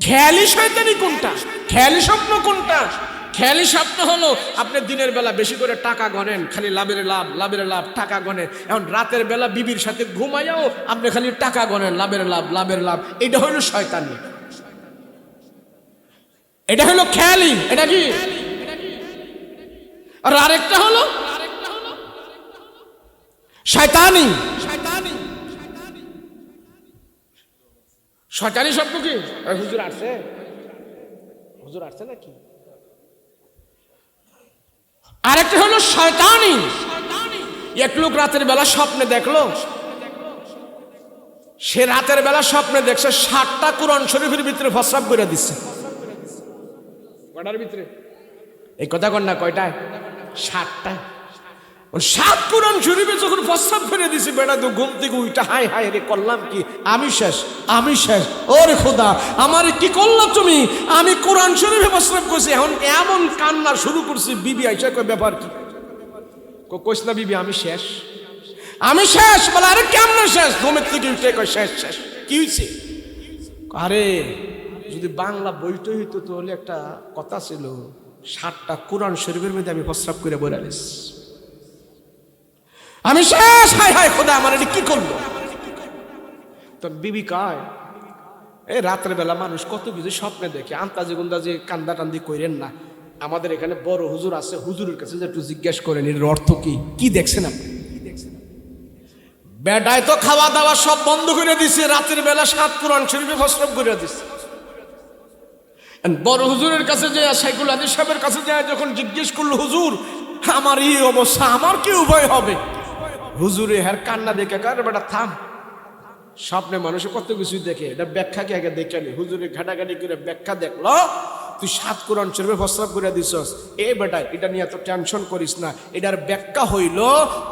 খেয়ালি শয়তানি কোনটা? খেয়ালি স্বপ্ন কোনটা? খেয়ালি স্বপ্ন হলো আপনি দিনের বেলা বেশি করে টাকা গণেন, খালি লাভের লাভ, লাভের লাভ, টাকা গণেন। এখন রাতের বেলা বিবির সাথে ঘুমাইয়াও আপনি খালি টাকা গণেন, লাভের লাভ, লাভের লাভ। এটা হইল শয়তানি, এটা হইল খেয়ালি। এটা কি? আর আরেকটা হলো শয়তানি। শয়তানি স্বপ্ন কি? হুজুর আসছে, হুজুর আসছে নাকি? আরেকটা হলো শয়তানি। এক লোক রাতের বেলা স্বপ্নে দেখলো, সে রাতের বেলা স্বপ্নে দেখছে 60টা কোরআন শরীফের ভিতরে প্রস্রাব করে দিচ্ছে। কয়টার ভিতরে? এই কথা কন না, কয়টায়? 60টা। 7 কোরআন শরীফে যখন প্রস্রাব করে দিছি, বেটা তো ঘুম থেকে উইটা হাই হাই রে, করলাম কি? আমি শেষ, আমি শেষ। ওরে খোদা, আমার কি করলাম তুমি? আমি কোরআন শরীফে প্রস্রাব করছি। এখন এমন কান্না শুরু করছি, বিবি আইসা কয় ব্যাপার কি? কইস না বিবি, আমি শেষ। আমি শেষ। বলে আরে কেমনে শেষ? ঘুমের থেকে উঠে কয় শেষ শেষ। কি হয়েছে? আরে যদি বাংলা বইটা হইতো তাহলে একটা কথা ছিল, 7টা কোরআন শরীফের মধ্যে আমি প্রস্রাব করে বইরালিস। আমি শেষ। হায় হায় খোদা, আমার এটা কি করলো? তো বিবি কয়, এই রাত্রে বেলা মানুষ কত কিছু স্বপ্নে দেখে, আন্তাজে গুন্দাজে কান্দা টান্দি কইরেন না। আমাদের এখানে বড় হুজুর আছে, হুজুরের কাছে যে একটু জিজ্ঞেস করেন এর অর্থ কি, কি দেখছেন আপনি? বেটায় তো খাওয়া দাওয়া সব বন্ধ করে দিছে, রাতের বেলা 7 কোরআন শরীফে প্রস্রাব করে দিছে। বড় হুজুরের কাছে যায়, সাইকুল হাদিস সাহেবের কাছে যায়, যখন জিজ্ঞেস করলো হুজুর আমার এই অবস্থা, আমার কি উপায় হবে? হুজুরে হ্যার কান্না দেখে কার বেটা থাম, স্বপ্নে মানুষে কত কিছু দেখে, এটা ব্যাখ্যা কি আগে দেখে নি। হুজুরে ঘাটাঘাটি করে ব্যাখ্যা দেখলো, তুই 7 কোরআন শরীফে প্রস্রাব করে দিছস, এ বেটা এটা নিয়ে এত টেনশন করিস না, এটার ব্যাখ্যা হইল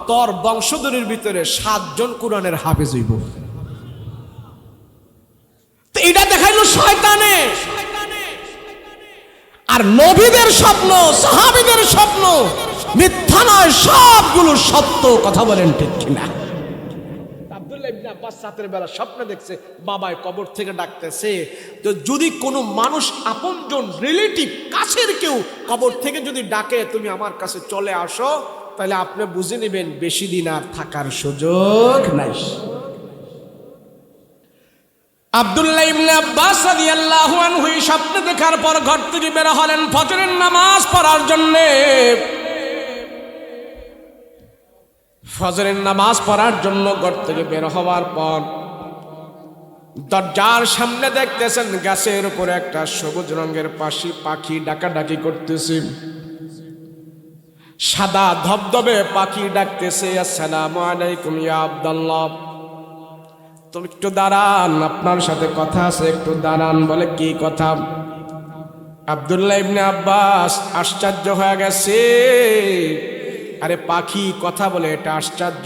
তোর বংশধরের ভিতরে 7 জন কোরআনের হাফেজ হইব। তো এটা দেখাইলো শয়তানে। আর নবীদের স্বপ্ন, সাহাবীদের স্বপ্ন মিথ্যা নয়, সবগুলো সত্য। কথা বলেন ঠিক কিনা? আব্দুল্লাহ ইবনে আব্বাস রাতের বেলা স্বপ্ন দেখছে বাবায় কবর থেকে ডাকতেছে। তো যদি কোনো মানুষ আপনজন, রিলেটিভ, কাছের কেউ কবর থেকে যদি ডাকে তুমি আমার কাছে চলে আসো, তাহলে আপনি বুঝে নেবেন বেশি দিন আর থাকার সুযোগ নাই। আব্দুল্লাহ ইবনে আব্বাস রাদিয়াল্লাহু আনহু স্বপ্ন দেখার পর ঘর থেকে বের হলেন ফজরের নামাজ পড়ার জন্য। ফজরের নামাজ পড়ার জন্য ঘর থেকে বের হওয়ার পর দরজার সামনে দেখতেছেন গাছের উপরে একটা সবুজ রঙের পাখি ডাকাডাকি করতেছে। সাদা ধবধবে পাখি ডাকতেছে, আসসালামু আলাইকুম ইয়া আব্দুল্লাহ, তুমি একটু দাঁড়ান, আপনার সাথে কথা আছে, একটু দাঁড়ান। বলে কি কথা? আব্দুল্লাহ ইবনে আব্বাস আশ্চর্য হয়ে গেছে। আরে পাখি কথা বলে, এটা আশ্চর্য,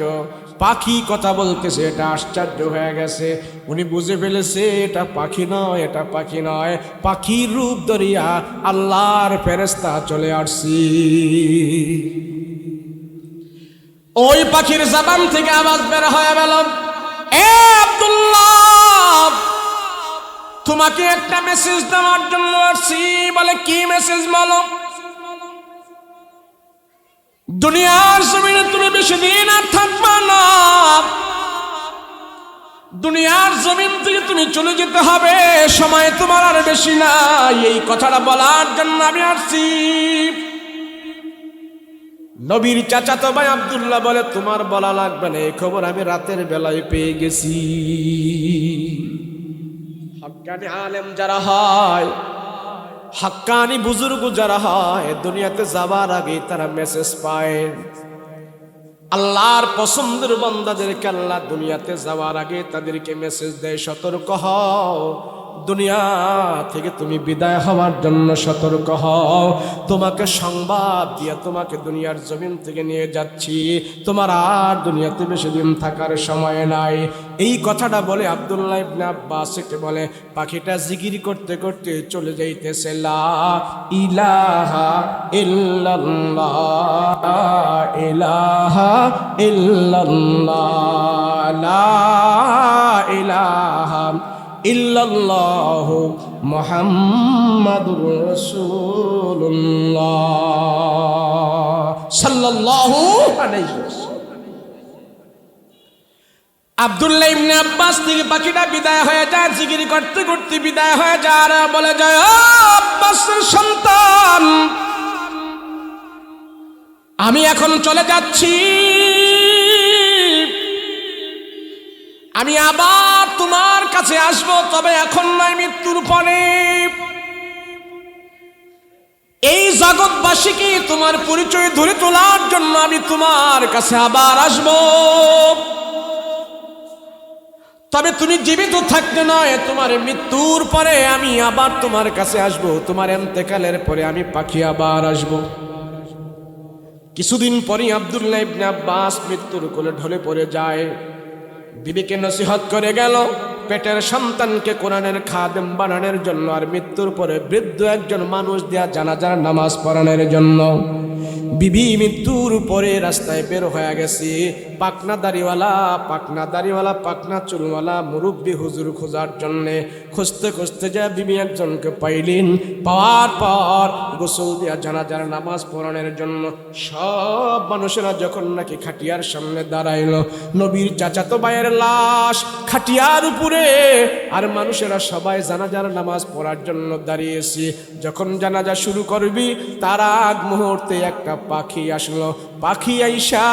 পাখি কথা বলতেছে, এটা আশ্চর্য হয়ে গেছে। উনি বুঝে ফেলেছে এটা পাখি নয়, এটা পাখি নয়, পাখির রূপ ধরিয়া আল্লাহর ফেরেশতা চলে আসছি। ওই পাখির জবান থেকে আওয়াজ বের হয়ে গেল, এ আব্দুল্লাহ, তোমাকে একটা মেসেজ দেওয়ার জন্য আসছি। বলে কি মেসেজ? বলো। দুনিয়ার জমিনে তুমি বেশি দিন আর থাকবে না, দুনিয়ার জমিন থেকে তুমি চলে যেতে হবে, সময় তোমার আর বেশি নাই। এই কথাটা বলার জন্য আমি আসছি। নবীর চাচাতো ভাই আব্দুল্লাহ বলে, তোমার বলা লাগবে না, এই খবর আমি রাতের বেলায় পেয়ে গেছি। হক্কানি আলেম যারা হয়, হক্কানি বুজুর্গ যারা হয়, দুনিয়াতে যাবার আগে তারা মেসেজ পায়। আল্লাহর পছন্দের বান্দাদেরকে আল্লাহ দুনিয়াতে যাওয়ার আগে তাদেরকে মেসেজ দেয়, সতর্ক হও, দুনিয়া থেকে তুমি বিদায় হওয়ার জন্য সতর্ক হও, তোমাকে সংবাদ দিয়ে তোমাকে দুনিয়ার জমিন থেকে নিয়ে যাচ্ছি, তোমার আর দুনিয়াতে বেশি দিন থাকার সময় নাই। এই কথাটা বলে আব্দুল্লাহ ইবনে আব্বাস কে বলে, পাখিটা জিকির করতে করতে চলে যাইতেছে, লা ইলাহা ইল্লাল্লাহ, লা ইলাহা ইল্লাল্লাহ, লা ইলাহা ইল্লাল্লাহু মুহাম্মাদুর রাসূলুল্লাহ সাল্লাল্লাহু আলাইহি ওয়াসাল্লাম। আব্দুল্লাহ ইবনে আব্বাস থেকে পাখিটা বিদায় হয়ে যায়, জিকির করতে করতে বিদায় হয়ে যায়, আর বলে যায়, ও আব্বাসের সন্তান, আমি এখন চলে যাচ্ছি, আমি আবার তোমার কাছে আসব, তবে এখন নয়, মৃত্যুর পরে। এই জগৎবাসীকে তোমার পরিচয় ধরে তোলার জন্য আমি তোমার কাছে আবার আসব, তবে তুমি জীবিত থাকতে নয়, তোমার মৃত্যুর পরে আমি আবার তোমার কাছে আসব, তোমার ইন্তেকালের পরে আমি পাখি আবার আসব। কিছুদিন পরই আব্দুল্লাহ ইবনে আব্বাস মৃত্যুর কোলে ঢলে পড়ে যায়। বিবিকে নসিহত করে গেল পেটের সন্তানকে কোরআনের খাদেম বানানোর জন্য, আর মৃত্যুর পরে বৃদ্ধ একজন মানুষ দেয়া জানাজার নামাজ পড়ানোর জন্য। বিবি মৃত্যুর পরে রাস্তায় বের হয়ে গেছে, পাকনা দাড়িওয়ালা পাকনা চুলওয়ালা মুরব্বী হুজুর খোঁজার জন্যে খুঁজতে খুঁজতে যা বিবি একজনকে পাইলেন। পাওয়ার পর গোসল দিয়া জানাজার নামাজ পড়ানোর জন্য সব মানুষেরা যখন নাকি খাটিয়ার সামনে দাঁড়াইল, নবীর চাচাতো ভাইয়ের লাশ খাটিয়ার উপরে, আর মানুষেরা সবাই জানাজার নামাজ পড়ার জন্য দাঁড়িয়েছে। যখন জানাজা শুরু করবি তার আগ মুহূর্তে একটা পাখি আসলো। পাখি আইসা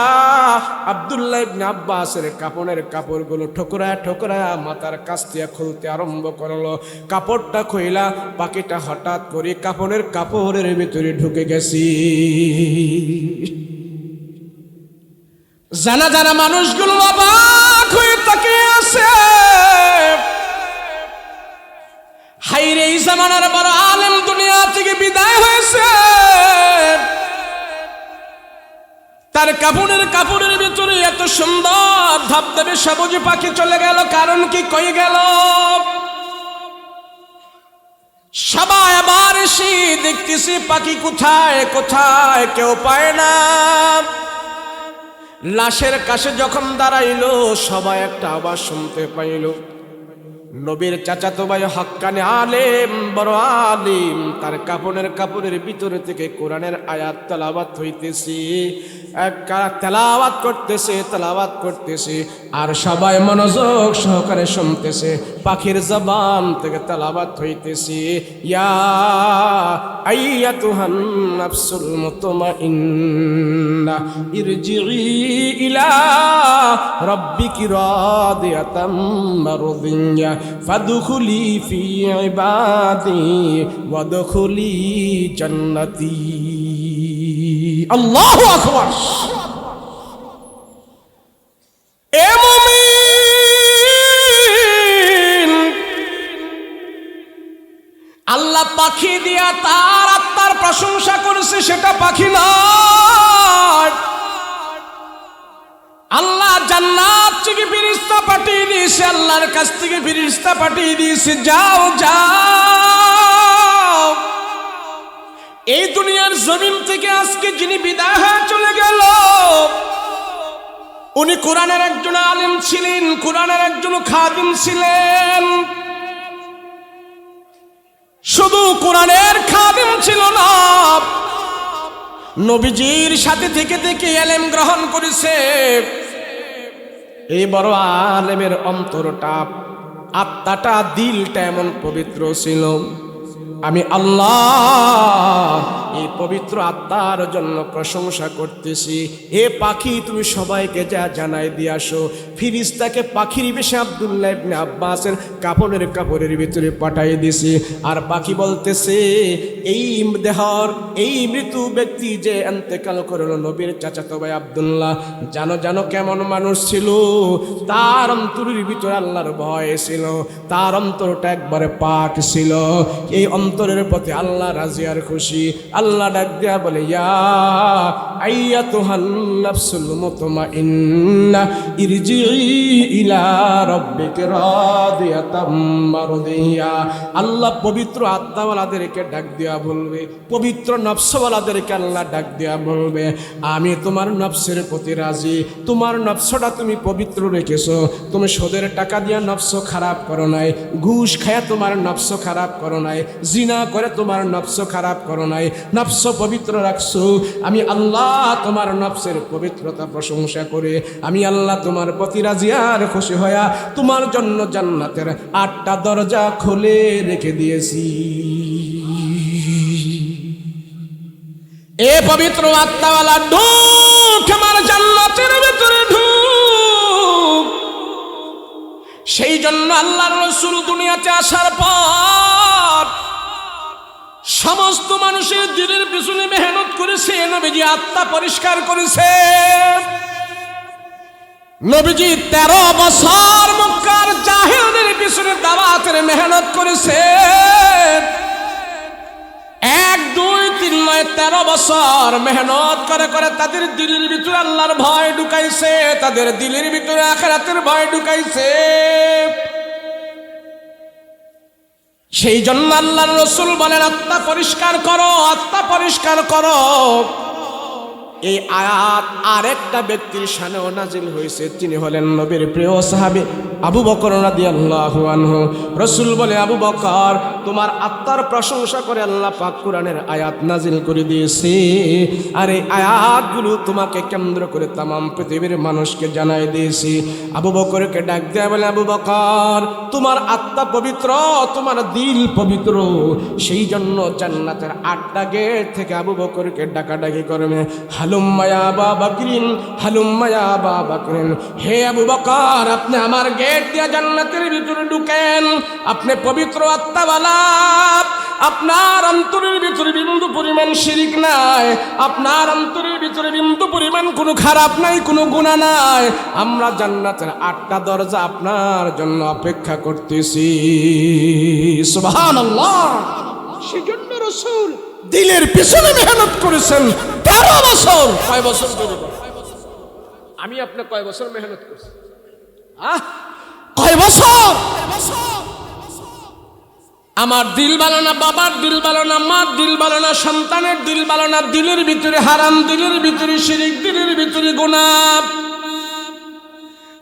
আব্দুল্লাহ ইবনে আব্বাসের কাপড়ের কাপড়গুলো ঠোকরায় ঠোকরায় মাথার কাছ দিয়ে খুলতে আরম্ভ করলো। কাপড়টা খুইলা পাখিটা হঠাৎ করে কাপড়ের ভিতরে ঢুকে গেছি। জানা মানুষগুলো অবাক হয়ে তাকিয়ে আছে। হাইরে এই জামানার বড় আলেম দুনিয়া থেকে বিদায় হয়েছে, তার কাপড়ের ভিতরে এত সুন্দর ধবধবে সবুজ পাখি চলে গেল। কারণ কি, কই গেল? সবাই আবার এসে দেখতেছি পাখি কোথায় কোথায়, কেউ পায় না। লাশের কাছে যখন দাঁড়াইলো সবাই একটা আওয়াজ শুনতে পাইল। নবীর চাচাতো ভাই হক্কানি আলেম, বড় আলিম, তার কাপড়ের ভিতরে থেকে কোরআনের আয়াত তেলাওয়াত হইতেছে, তেলাওয়াত করতেছে, আর সবাই মনোযোগ সহকারে শুনতেছে। পাখির জবান থেকে তেলাওয়াত হইতেছে, ইয়া আইয়াতুহান নাফসুল মুতমাইন্নাহ ইরজিই ইলা রাব্বিকি রাদিয়াতাম মারদিয়া ফাদখুলি ফি ইবাদি ওয়াদখুলি জান্নাতি। আল্লাহু আকবার। এ মুমিন, আল্লাহ পাখি দিয়া তার আত্মার প্রশংসা করেছে, সেটা পাখি নয়। আল্লাহ জান্নাত থেকে ফেরেশতা পাঠিয়ে দিয়েছে, আল্লাহর কাছ থেকে ফেরেশতা পাঠিয়ে দিয়েছে, যাও এই দুনিয়ার জমিন থেকে আজকে যিনি বিদায় হয়ে চলে গেল, উনি কোরআনের একজন আলেম ছিলেন, কোরআনের একজন খাদিম ছিলেন। শুধু কোরআনের খাদিম ছিল না, নবীজির সাথে থেকে থেকে ইলম গ্রহণ করেছে। এই বড় আলেমের অন্তরটা, আত্মাটা, দিলটা এমন পবিত্র ছিল। আমি আল্লাহ এই পবিত্র আত্মার জন্য প্রশংসা করতেছি। হে পাখি, তুমি সবাইকে যা জানাই দিয়ে আসো। ফিরিস্তাকে পাখির বেশে আব্দুল্লাহ ইবনে আব্বাসের কাপড়ের ভিতরে পাঠিয়ে দিছি। আর পাখি বলতেছে, এই দেহর এই মৃত ব্যক্তি যে ইন্তেকাল করলো, নবীর চাচাতো ভাই আব্দুল্লাহ, জানো কেমন মানুষ ছিল। তার অন্তরের ভিতরে আল্লাহর ভয় ছিল, তার অন্তরটা একবারে পাক ছিল। এই অন্তরের প্রতি আল্লাহ রাজি আর খুশি। আল্লাহ ডাক দিয়া বলে, ইয়া আইয়াতুহান নাফসুল মুতমাইন্নাহ ইরজিই ইলা রাব্বিকি রাদিয়াতাম মারদিয়া। আল্লাহ পবিত্র আত্মাওয়ালাদেরকে ডাক দিয়া বলবে, পবিত্র নফসওয়ালাদেরকে আল্লাহ ডাক দিয়া বলবে, আমি তোমার নফসের প্রতি রাজি। তোমার নফসটা তুমি পবিত্র রেখেছো। তুমি সুদের টাকা দিয়া নফস খারাপ করো নাই, ঘুষ খায়া তোমার নফস খারাপ করো নাই, জিনা করে তোমার নফস খারাপ করো নাই, নফস পবিত্র রাখছো। আমি আল্লাহ তোমার নফসের পবিত্রতা প্রশংসা করে আমি আল্লাহ তোমার প্রতি রাজি আর খুশি হয়া তোমার জন্য জান্নাতের 8টা দরজা খুলে রেখে দিয়েছি। এ পবিত্র আত্মাওয়ালা, ঢুক আমার জান্নাতের ভিতরে ঢুক। সেই জন্য আল্লাহর রাসূল দুনিয়াতে আসার পর সমস্ত মানুষের দিনের পিছনে মেহনত করেছে। নবীজি আত্মা পরিষ্কার করেছে। নবীজি 13 বছর মক্কার জাহেলদের পিছনে দাওয়াতের মেহনত করেছে। 1, 2, 3 নয় 13 বছর মেহনত করে করে তাদের দিলের ভিতরে আল্লাহর ভয় ঢুকাইছে, তাদের দিলের ভিতরে আখিরাতের ভয় ঢুকাইছে। সেই জন্য আল্লাহর রাসূল বলেন, আত্মা পরিষ্কার করো, আত্মা পরিষ্কার করো। এই আয়াত আরেকটা ব্যক্তির শানেও নাজিল হয়েছে, তিনি হলেন নবীর প্রিয় সাহাবী আবু বকর রাদিয়াল্লাহু আনহু। রাসূল বলে, আবু বকর, তোমার আত্মার প্রশংসা করে আল্লাহ পাক কোরআনের আয়াত নাজিল করে দিয়েছে, আর এই আয়াতগুলো তোমাকে কেন্দ্র করে তামাম পৃথিবীর মানুষকে জানাই দিয়েছি। আবু বকরকে ডাক দেয়া বলে, আবু বকর, তোমার আত্মা পবিত্র, তোমার দিল পবিত্র, সেই জন্য জান্নাতের 8টা গেট থেকে আবু বকরকে ডাকাডাকি করবে, হালুম্মা ইয়া আবা বকরিন, হালুম্মা ইয়া আবা বকরিন, হে আবু বকর, আপনি আমার গেট দিয়ে জান্নাতের ভিতরে ঢুকেন, আপনি পবিত্র আত্মাওয়ালা, আপনার অন্তরের ভিতরে বিন্দু পরিমাণ শিরিক নাই, আপনার অন্তরের ভিতরে বিন্দু পরিমাণ কোনো খারাপ নাই, কোনো গুনাহ নাই, আমরা জান্নাতের 8টা দরজা আপনার জন্য অপেক্ষা করতেছি। সুবহানাল্লাহ। সেজন্য রাসূল দিলের পিছনে মেহনত করেছেন 13 বছর। কয় বছর ধরে? আমি আপনি কয় বছর মেহনত করছি? কয় বছর? আমার দিল ভালো না, বাবার দিল ভালো না, মার দিল ভালো না, সন্তানের দিল ভালো না, দিলের ভিতরে হারাম, দিলের ভিতরে শিরিক, দিলের ভিতরে গুনাহ।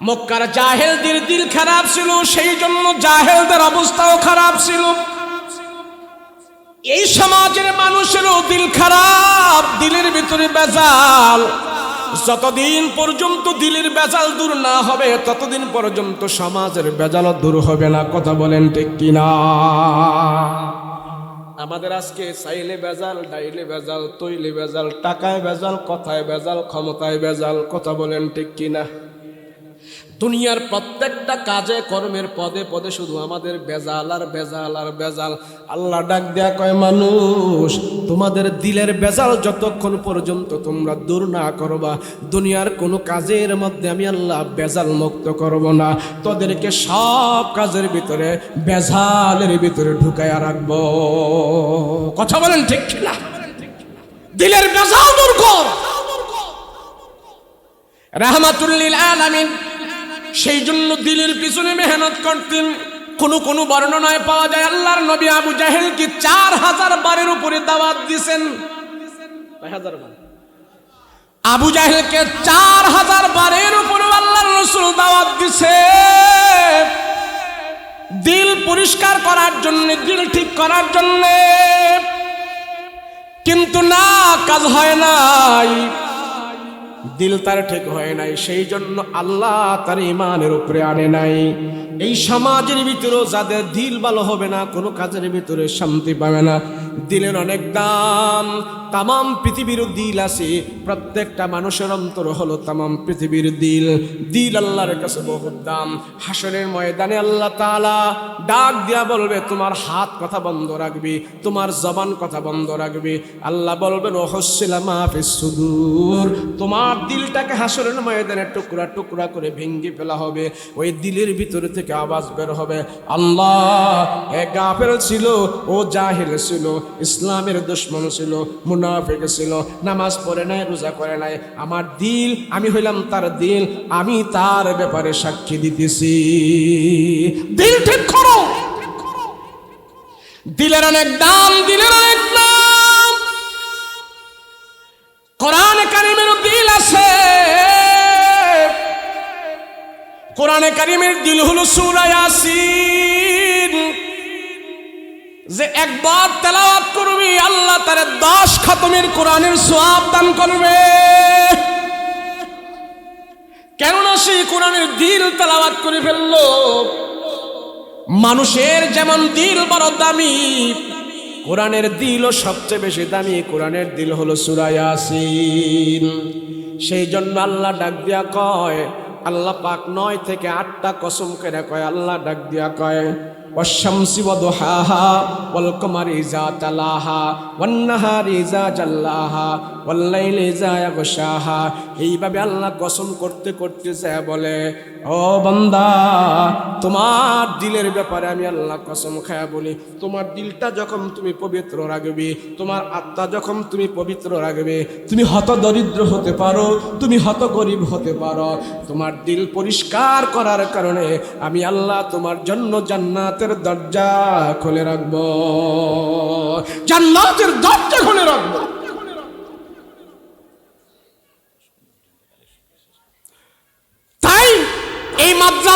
মক্কার জাহেলদের দিল খারাপ ছিল, সেই জন্য জাহেলদের অবস্থাও খারাপ ছিল। এই সমাজের মানুষেরও দিল খারাপ, দিলের ভিতরে বেজাল। যতদিন পর্যন্ত দিলের বেজাল দূর না হবে, ততদিন পর্যন্ত সমাজের বেজাল দূর হবে না। কথা বলেন ঠিক কিনা? আমাদের আজকে চাইলে বেজাল, ডাইলে বেজাল, তৈলে বেজাল, টাকায় বেজাল, কথায় বেজাল, ক্ষমতায় বেজাল। কথা বলেন ঠিক কিনা? দুনিয়ার প্রত্যেকটা কাজে কর্মের পদে পদে শুধু আমাদের বেজাল আর বেজাল আর বেজাল। আল্লাহ ডাক দেয়া কয়, মানুষ, তোমাদের দিলের বেজাল যতক্ষণ পর্যন্ত তোমরা দূর না করবা, দুনিয়ার কোনো কাজের মধ্যে আমি আল্লাহ বেজাল মুক্ত করব না। তোদেরকে সব কাজের ভিতরে বেজালের ভিতরে ঢুকাইয়া রাখবো। কথা বলেন ঠিক কিনা? দিলের বেজাল দূর কর। রাহমাতুল লিল আলামিন সেই জন্য দিলের পিছনে মেহনত করতেন। কোন বর্ণনায় পাওয়া যায় আল্লাহর নবী আবু জাহেলকে 4000 বারের উপরে দাওয়াত দিয়েছেন। আবু জাহেলকে 4000 বারের উপরে আল্লাহর রাসূল দাওয়াত দিয়েছে দিল পরিষ্কার করার জন্য, দিল ঠিক করার জন্য, কিন্তু না, কাজ হয় নাই, দিল তার ঠিক হয় নাই। সেই জন্য আল্লাহ তার ঈমানের উপরে আনে নাই। এই সমাজের ভিতরেও যাদের দিল ভালো হবে না, কোনো কাজের ভিতরে শান্তি পাবে না। দিলের অনেক দাম। তামাম পৃথিবীর দিল আছে, প্রত্যেকটা মানুষের অন্তর হলো তামাম পৃথিবীর দিল। দিল আল্লাহর কাছে বহুত দাম। হাসরের ময়দানে আল্লাহ তাআলা ডাক দিয়া বলবে, তোমার হাত কথা বন্ধ রাখবি, তোমার জবান কথা বন্ধ রাখবি। আল্লাহ বলবেন, ওহসিলা মা ফিস সুদূর, তোমার দিলটাকে হাসরের ময়দানে টুকরা টুকরা করে ভেঙে ফেলা হবে। ওই দিলের ভিতরে থেকে আওয়াজ বের হবে, আল্লাহ, এ কাফের ছিল, ও জাহিল ছিল, ইসলামের দুশমন ছিল, মুনাফিক ছিল, নামাজ পড়ে নাই, রোজা করে নাই, আমার দিল, আমি হইলাম তার দিল, আমি তার ব্যাপারে সাক্ষী দিতেছি। দিল ঠিক করো। দিলের অনেক দাম, দিলের অনেক দাম। কোরআনে কারীমের দিল আছে। কোরআনে কারীমের দিল হলো সূরা ইয়াসিন। যে একবার তেলাওয়াত করবি, আল্লাহ তারে 10 খতমের কোরআনের সওয়াব দান করবে। কেননা সেই কোরআনের দিল তেলাওয়াত করে ফেললো। মানুষের যেমন দিল বড় দামি, কোরআনের দিলও সবচেয়ে বেশি দামি। কোরআনের দিল হলো সূরা ইয়াসিন। সেই জন্য আল্লাহ ডাক দিয়া কয়, আল্লাহ পাক 9 থেকে 8টা কসম করে কয়, আল্লাহ ডাক দিয়া কয়, ওয়াশ-শামসি ওয়া-দুহাহা ওয়াল-কমারি ইযা তালাহা ওয়ান-নাহারি ইযা জাল্লাহা ওয়াল-লাইলি ইযা ইয়াগশাহা। এইভাবে আল্লাহ কসম করতে করতে যায় বলে, ও বান্দা, তোমার দিলের ব্যাপারে আমি আল্লাহ কসম খায়া বলি, তোমার দিলটা যখন তুমি পবিত্র রাখবে, তোমার আত্মা যখন তুমি পবিত্র রাখবে, তুমি হত দরিদ্র হতে পারো, তুমি হত গরিব হতে পারো, তোমার দিল পরিষ্কার করার কারণে আমি আল্লাহ তোমার জন্য জান্নাতের দরজা খুলে রাখবো। জান্নাতের দরজা খুলে রাখবো।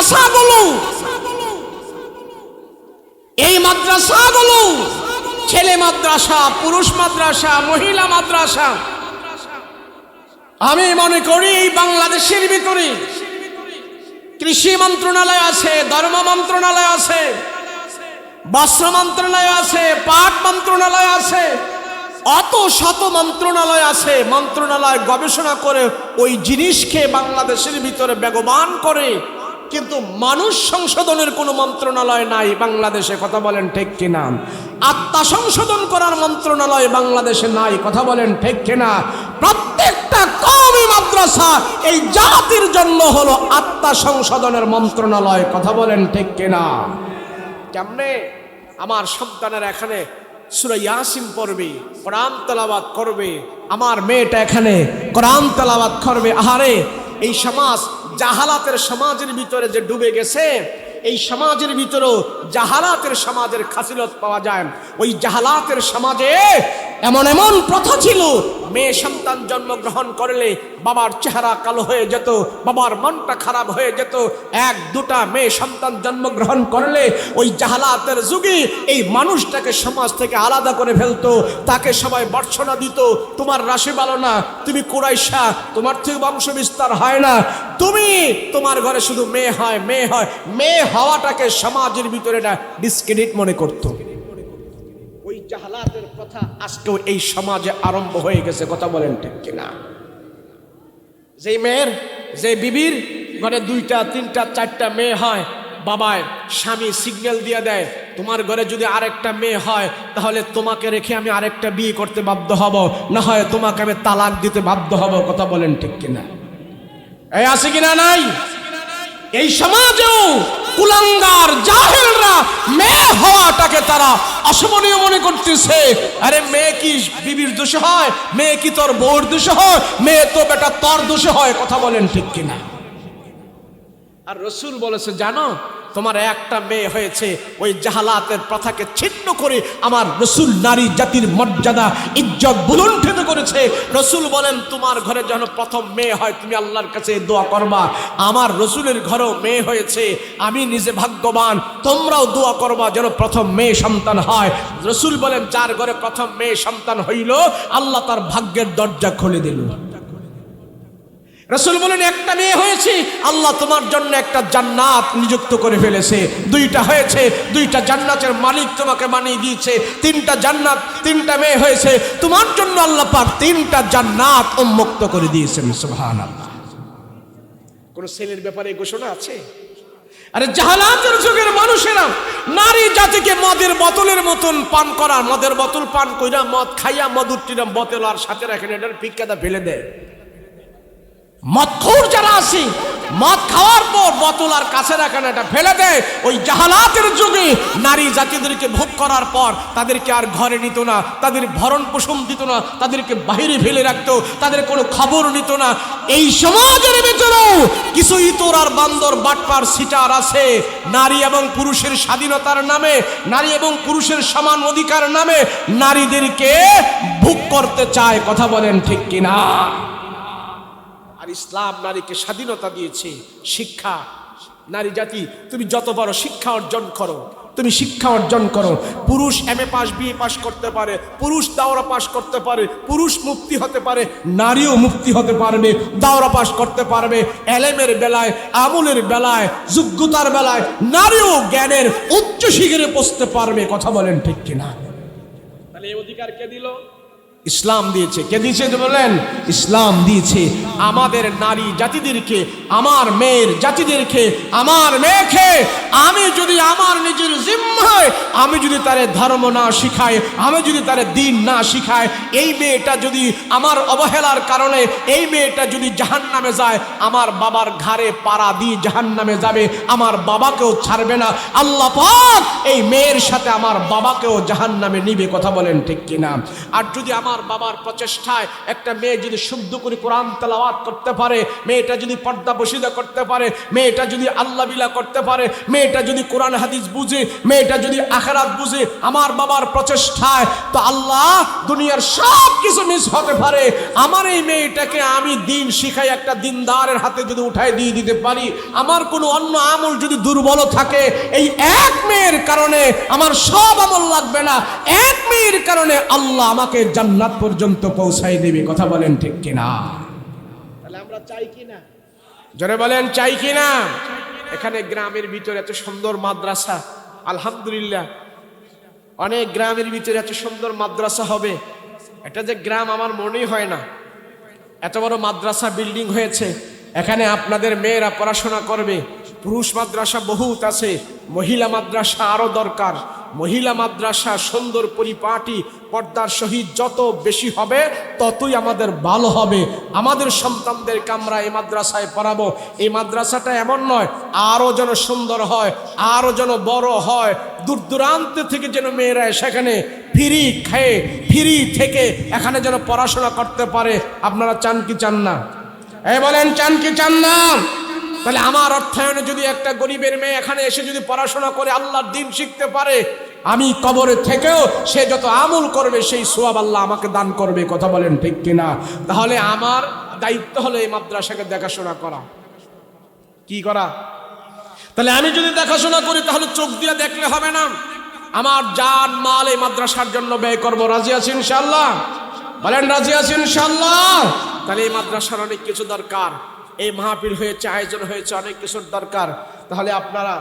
মাদ্রাসাগুলো, এই মাদ্রাসাগুলো ছেলে মাদ্রাসা, পুরুষ মাদ্রাসা, মহিলা মাদ্রাসা, আমি মনে করি এই বাংলাদেশের ভিতরে কৃষি মন্ত্রণালয় আছে, ধর্ম মন্ত্রণালয় আছে, বস্ত্র মন্ত্রণালয় আছে, পাট মন্ত্রণালয় আছে, অত শত মন্ত্রণালয় আছে। মন্ত্রণালয় গবেষণা করে ওই জিনিসকে বাংলাদেশের ভিতরে বেগবান করে, কিন্তু মানুষ সংশোধনের কোনো মন্ত্রণালয় নাই বাংলাদেশে। কথা বলেন ঠিক কিনা? আত্মা সংশোধন করার মন্ত্রণালয় বাংলাদেশে নাই। কথা বলেন ঠিক কিনা? প্রত্যেকটা কওমি মাদ্রাসা এই জাতির জন্য হলো আত্মা সংশোধনের মন্ত্রণালয়। কথা বলেন ঠিক কিনা? কেমনে? আমার সন্তানেরা এখানে সূরা ইয়াসিন পড়বে, কোরআন তেলাওয়াত করবে, আমার মেয়েটা এখানে কোরআন তেলাওয়াত করবে। আহারে, এই সমাজ জাহালাতের সমাজের ভিতরে যে ডুবে গেছে, এই সমাজের ভিতরেও জাহালাতের সমাজের খাসিলত পাওয়া যায়। ওই জাহালাতের সমাজে এমন এমন প্রথা ছিল, মেয়ে সন্তান জন্মগ্রহণ করলে বাবার চেহারা কালো হয়ে যেত, বাবার মনটা খারাপ হয়ে যেত। এক দুটা মেয়ে সন্তান জন্মগ্রহণ করলে ওই জাহালাতের যুগে এই মানুষটাকে সমাজ থেকে আলাদা করে ফেলতো, তাকে সবাই বর্ষনা দিত, তোমার রাশি ভালো না, তুমি কুরাইশা, তোমার থেকে বংশ বিস্তার হয় না, তুমি তোমার ঘরে শুধু মেয়ে হয়, মেয়ে হয়। মেয়ে হওয়াটাকে সমাজের ভিতরে এটা ডিসক্রেডিট মনে করতো। ওই জাহালাতের কথা আজকেও এই সমাজে আরম্ভ হয়ে গেছে। কথা বলেন ঠিক কিনা? যেই মেয়ের, যে বিবির ঘরে দুইটা তিনটা চারটা মেয়ে হয়, বাবায় স্বামী সিগন্যাল দিয়ে দেয়, তোমার ঘরে যদি আরেকটা মেয়ে হয় তাহলে তোমাকে রেখে আমি আরেকটা বিয়ে করতে বাধ্য হব, না হয় তোমাকে আমি তালাক দিতে বাধ্য হব। কথা বলেন ঠিক কিনা? এই আছে কিনা? নাই। এই সমাজেও কুলাঙ্গার জাহেলরা মেয়ে হওয়াটাকে তারা অশোভনীয় মনে করতেছে। আরে মেয়ে কি বিবির দোষে হয়? মেয়ে কি তোর বউর দোষে হয়? মেয়ে তো বেটা তোর দোষে হয়। কথা বলেন ঠিক কিনা? আর রাসূল বলেছে, জানো তোমার একটা মেয়ে হয়েছে, ওই জাহালাতের প্রথাকে ছিন্ন করে আমার রাসূল নারী জাতির মর্যাদা ইজ্জত বুলন্দিত করেছে। রাসূল বলেন, তোমার ঘরে যখন প্রথম মেয়ে হয় তুমি আল্লাহর কাছে দোয়া করবা। আমার রাসূলের ঘরেও মেয়ে হয়েছে, আমি নিজে ভাগ্যবান, তোমরাও দোয়া করবা যেন প্রথম মেয়ে সন্তান হয়। রাসূল বলেন, যার ঘরে প্রথম মেয়ে সন্তান হইল আল্লাহ তার ভাগ্যের দরজা খুলে দিল। রাসূল বলেন, একটা মেয়ে হয়েছে, আল্লাহ তোমার জন্য একটা জান্নাত নিযুক্ত করে ফেলেছে। দুইটা হয়েছে, দুইটা জান্নাতের মালিক তোমাকে বানিয়ে দিয়েছে। তিনটা জান্নাত, তিনটা মেয়ে হয়েছে, তোমার জন্য আল্লাহ পাক তিনটা জান্নাত উন্মুক্ত করে দিয়েছেন। সুবহানাল্লাহ। কোন ছেলের ব্যাপারে ঘোষণা আছে? আরে জাহালাতের যুগের মানুষেরা নারী জাতিকে মদের বোতলের মতন পান করা, মদের বোতল পান কইরা, মদ খাইয়া মধুটিরা বোতল আর সাথে রাখেন, এটার ফিক্কাটা ফেলে দেয়। মদখোর যারা আছে, মদ খাওয়ার পর বোতল আর কাছে রাখে না, এটা ফেলে দেয়। ওই জাহালাতের যুগে নারী জাতিদেরকে ভোগ করার পর তাদেরকে আর ঘরে নিত না, তাদের ভরণ পোষণ দিত না, তাদেরকে বাহিরে ফেলে রাখতো, তাদের কোনো খবর নিত না। এই সমাজের ভিতরেও কিছু ইতর আর বান্দর বাটপার সিটার আছে, নারী এবং পুরুষের স্বাধীনতার নামে, নারী এবং পুরুষের সমান অধিকার নামে নারীদেরকে ভোগ করতে চায়। কথা বলেন ঠিক কিনা? আর ইসলাম নারীকে স্বাধীনতা দিয়েছে। শিক্ষা, নারী জাতি তুমি যত বড় শিক্ষা অর্জন করো, তুমি শিক্ষা অর্জন করো। পুরুষ MA পাস, BA পাস করতে পারে, পুরুষ দাওরা পাস করতে পারে, পুরুষ মুফতি হতে পারে, নারীও মুফতি হতে পারবে, দাওরা পাস করতে পারবে। এলেমের বেলায়, আমলের বেলায়, যোগ্যতার বেলায় নারীও জ্ঞানের উচ্চ শিখরে পৌঁছতে পারবে। কথা বলেন ঠিক কিনা? তাহলে এই অধিকার কে দিল? ইসলাম দিয়েছে। কে দিয়েছে বলেন? ইসলাম দিয়েছে। আমাদের নারী জাতিদেরকে, আমার মেয়ের জাতিদেরকে, আমার মেয়েকে আমি যদি আমার নিজের জিম্মায় আমি যদি তারে ধর্ম না শিখাই, আমি যদি তারে দিন না শিখাই, এই মেয়েটা যদি আমার অবহেলার কারণে এই মেয়েটা যদি জাহান্নামে যায়, আমার বাবার ঘাড়ে পাড়া দিয়ে জাহান্নামে যাবে, আমার বাবাকেও ছাড়বে না। আল্লাহ পাক এই মেয়ের সাথে আমার বাবাকেও জাহান্নামে নিবে। কথা বলেন ঠিক কিনা? আর যদি আমার আমার বাবার প্রচেষ্টায় একটা মেয়ে যদি শুদ্ধ করে কোরআন তেলাওয়াত করতে পারে, মেয়েটা যদি পর্দা বসিদা করতে পারে, মেয়েটা যদি আল্লাহ বিলা করতে পারে, মেয়েটা যদি কোরআন হাদিস বুঝে, মেয়েটা যদি আখিরাত বুঝে আমার বাবার প্রচেষ্টায়, তো আল্লাহ দুনিয়ার সব কিছু মিস হতে পারে, আমার এই মেয়েটাকে আমি দিন শিখাই একটা দিনদারের হাতে যদি উঠায় দিয়ে দিতে পারি, আমার কোনো অন্য আমল যদি দুর্বল থাকে, এই এক মেয়ের কারণে আমার সব আমল লাগবে না, এক মেয়ের কারণে আল্লাহ আমাকে জান্নাত পর্যন্ত পৌঁছাই দেবে। কথা বলেন ঠিক কিনা? তাহলে আমরা চাই কিনা? জোরে বলেন চাই কিনা? এখানে গ্রামের ভিতরে এত সুন্দর মাদ্রাসা, আলহামদুলিল্লাহ অনেক গ্রামের ভিতরে এত সুন্দর মাদ্রাসা হবে, এটা যে গ্রাম আমার মনেই হয় না। এত বড় মাদ্রাসা বিল্ডিং হয়েছে, এখানে আপনাদের মেয়েরা পড়াশোনা করবে। পুরুষ মাদ্রাসা বহুত আছে, মহিলা মাদ্রাসা আরো দরকার। মহিলা মাদ্রাসা সুন্দর পরিপাটি পর্দার সহিত যত বেশি হবে ততই আমাদের ভালো হবে। আমাদের সন্তানদেরকে আমরা এই মাদ্রাসায় পড়াবো। এই মাদ্রাসাটা এমন নয়, আরো যেন সুন্দর হয়, আরো যেন বড় হয়, দূর দূরান্ত থেকে যেন মেয়েরা সেখানে ফ্রি খেয়ে ফ্রি থেকে এখানে যেন পড়াশোনা করতে পারে। আপনারা চান কি চান না? এই বলেন চান কি চান না? তাহলে আমার অর্থায়নে যদি একটা গরিবের মেয়ে এখানে এসে যদি পড়াশোনা করে আল্লাহর দ্বীন শিখতে পারে, আমি কবরে থেকেও সে যত আমল করবে সেই সওয়াব আল্লাহ আমাকে দান করবে। কথা বলেন ঠিক কিনা? তাহলে আমার দায়িত্ব হলো এই মাদ্রাসাকে দেখাশোনা করা। কি করা? তাহলে আমি যদি দেখাশোনা করি তাহলে চোখ দিয়ে দেখলে হবে না, আমার জান মাল এই মাদ্রাসার জন্য ব্যয় করব। রাজি আছেন ইনশাআল্লাহ? বলেন রাজি আছেন ইনশাআল্লাহ? তাহলে এই মাদ্রাসার অনেক কিছু দরকার, এই মাহফিল হয়েছে, আয়োজন হয়েছে, অনেক কিছুর দরকার। তাহলে আপনারা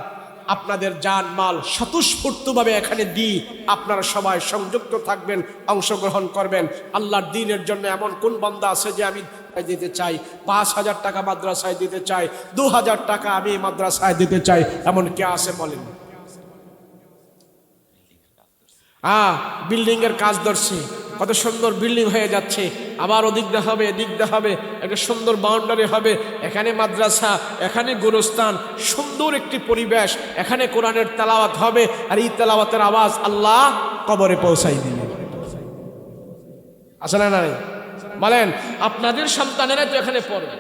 আপনাদের জান মাল স্বতঃস্ফূর্তভাবে এখানে দিই আপনারা সবাই সংযুক্ত থাকবেন, অংশগ্রহণ করবেন। আল্লাহর দ্বীনের জন্য এমন কোন বান্দা আছে যে আমি দিতে চাই 5,000 টাকা মাদ্রাসায় দিতে চাই, 2,000 টাকা আমি মাদ্রাসায় দিতে চাই, এমন কে আছে বলেন? বিল্ডিং এর কাজ ধরছে, কত সুন্দর বিল্ডিং হয়ে যাচ্ছে, আবার ওদিক দিয়ে হবে, এদিক দিয়ে হবে, একটা সুন্দর বাউন্ডারি হবে, এখানে মাদ্রাসা, এখানে গুরুস্থান, সুন্দর একটি পরিবেশ, এখানে কোরআনের তেলাওয়াত হবে, আর এই তেলাওয়াতের আওয়াজ আল্লাহ কবরে পৌঁছাই দিবে। আছে না নাই? বলেন আপনাদের সন্তানেরা তো এখানে পড়বে।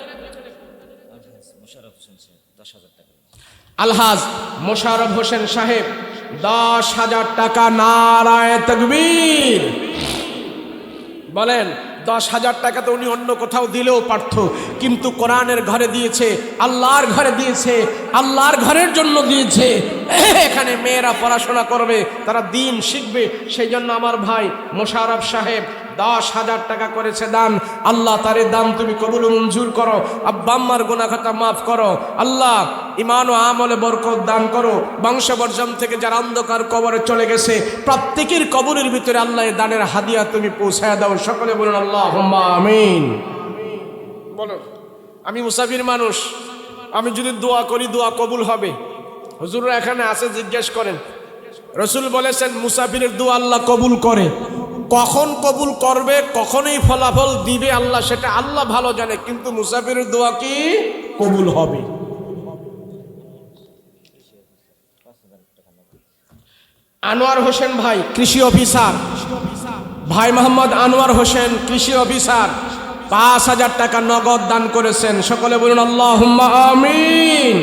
আলহাজ মোশাররফ হোসেন সাহেব 10,000 টাকা। নারায়ে তাকবীর। বলেন 10,000 টাকা তো উনি অন্য কোথাও দিলেও পারত, কিন্তু কোরআনের ঘরে দিয়েছে, আল্লাহর ঘরে দিয়েছে, আল্লাহর ঘরের জন্য দিয়েছে। এখানে মেয়েরা পড়াশোনা করবে, তারা দিন শিখবে, সেই জন্য আমার ভাই মোশাররফ সাহেব 10,000 টাকা করেছে দান। আল্লাহ তার দান তুমি কবুল মঞ্জুর করো, আব্বা আম্মার গুনাহ খাতা মাফ করো, আল্লাহ ইমান ও আমলে বরকত দান করো। বংশবর্জন থেকে যারা অন্ধকার কবরে চলে গেছে প্রত্যেকের কবরের ভিতরে আল্লাহ এই দানের হাদিয়া তুমি পৌঁছায় দাও। সকলে বলুন আল্লাহুম্মা আমিন। বলো আমি মুসাফির মানুষ, আমি যদি দোয়া করি দোয়া কবুল হবে। হুজুররা এখানে আছে, জিজ্ঞেস করেন। রাসূল বলেছেন মুসাফিরের দোয়া আল্লাহ কবুল করে। কখন কবুল করবে, কখনই ফলাফল দিবে আল্লাহ, সেটা আল্লাহ ভালো জানে, কিন্তু মুসাফিরের দোয়া কি কবুল হবে। আনোয়ার হোসেন ভাই কৃষি অফিসার, ভাই মোহাম্মদ আনোয়ার হোসেন কৃষি অফিসার 5,000 টাকা নগদ দান করেছেন। সকলে বলুন আল্লাহুম্মা আমিন।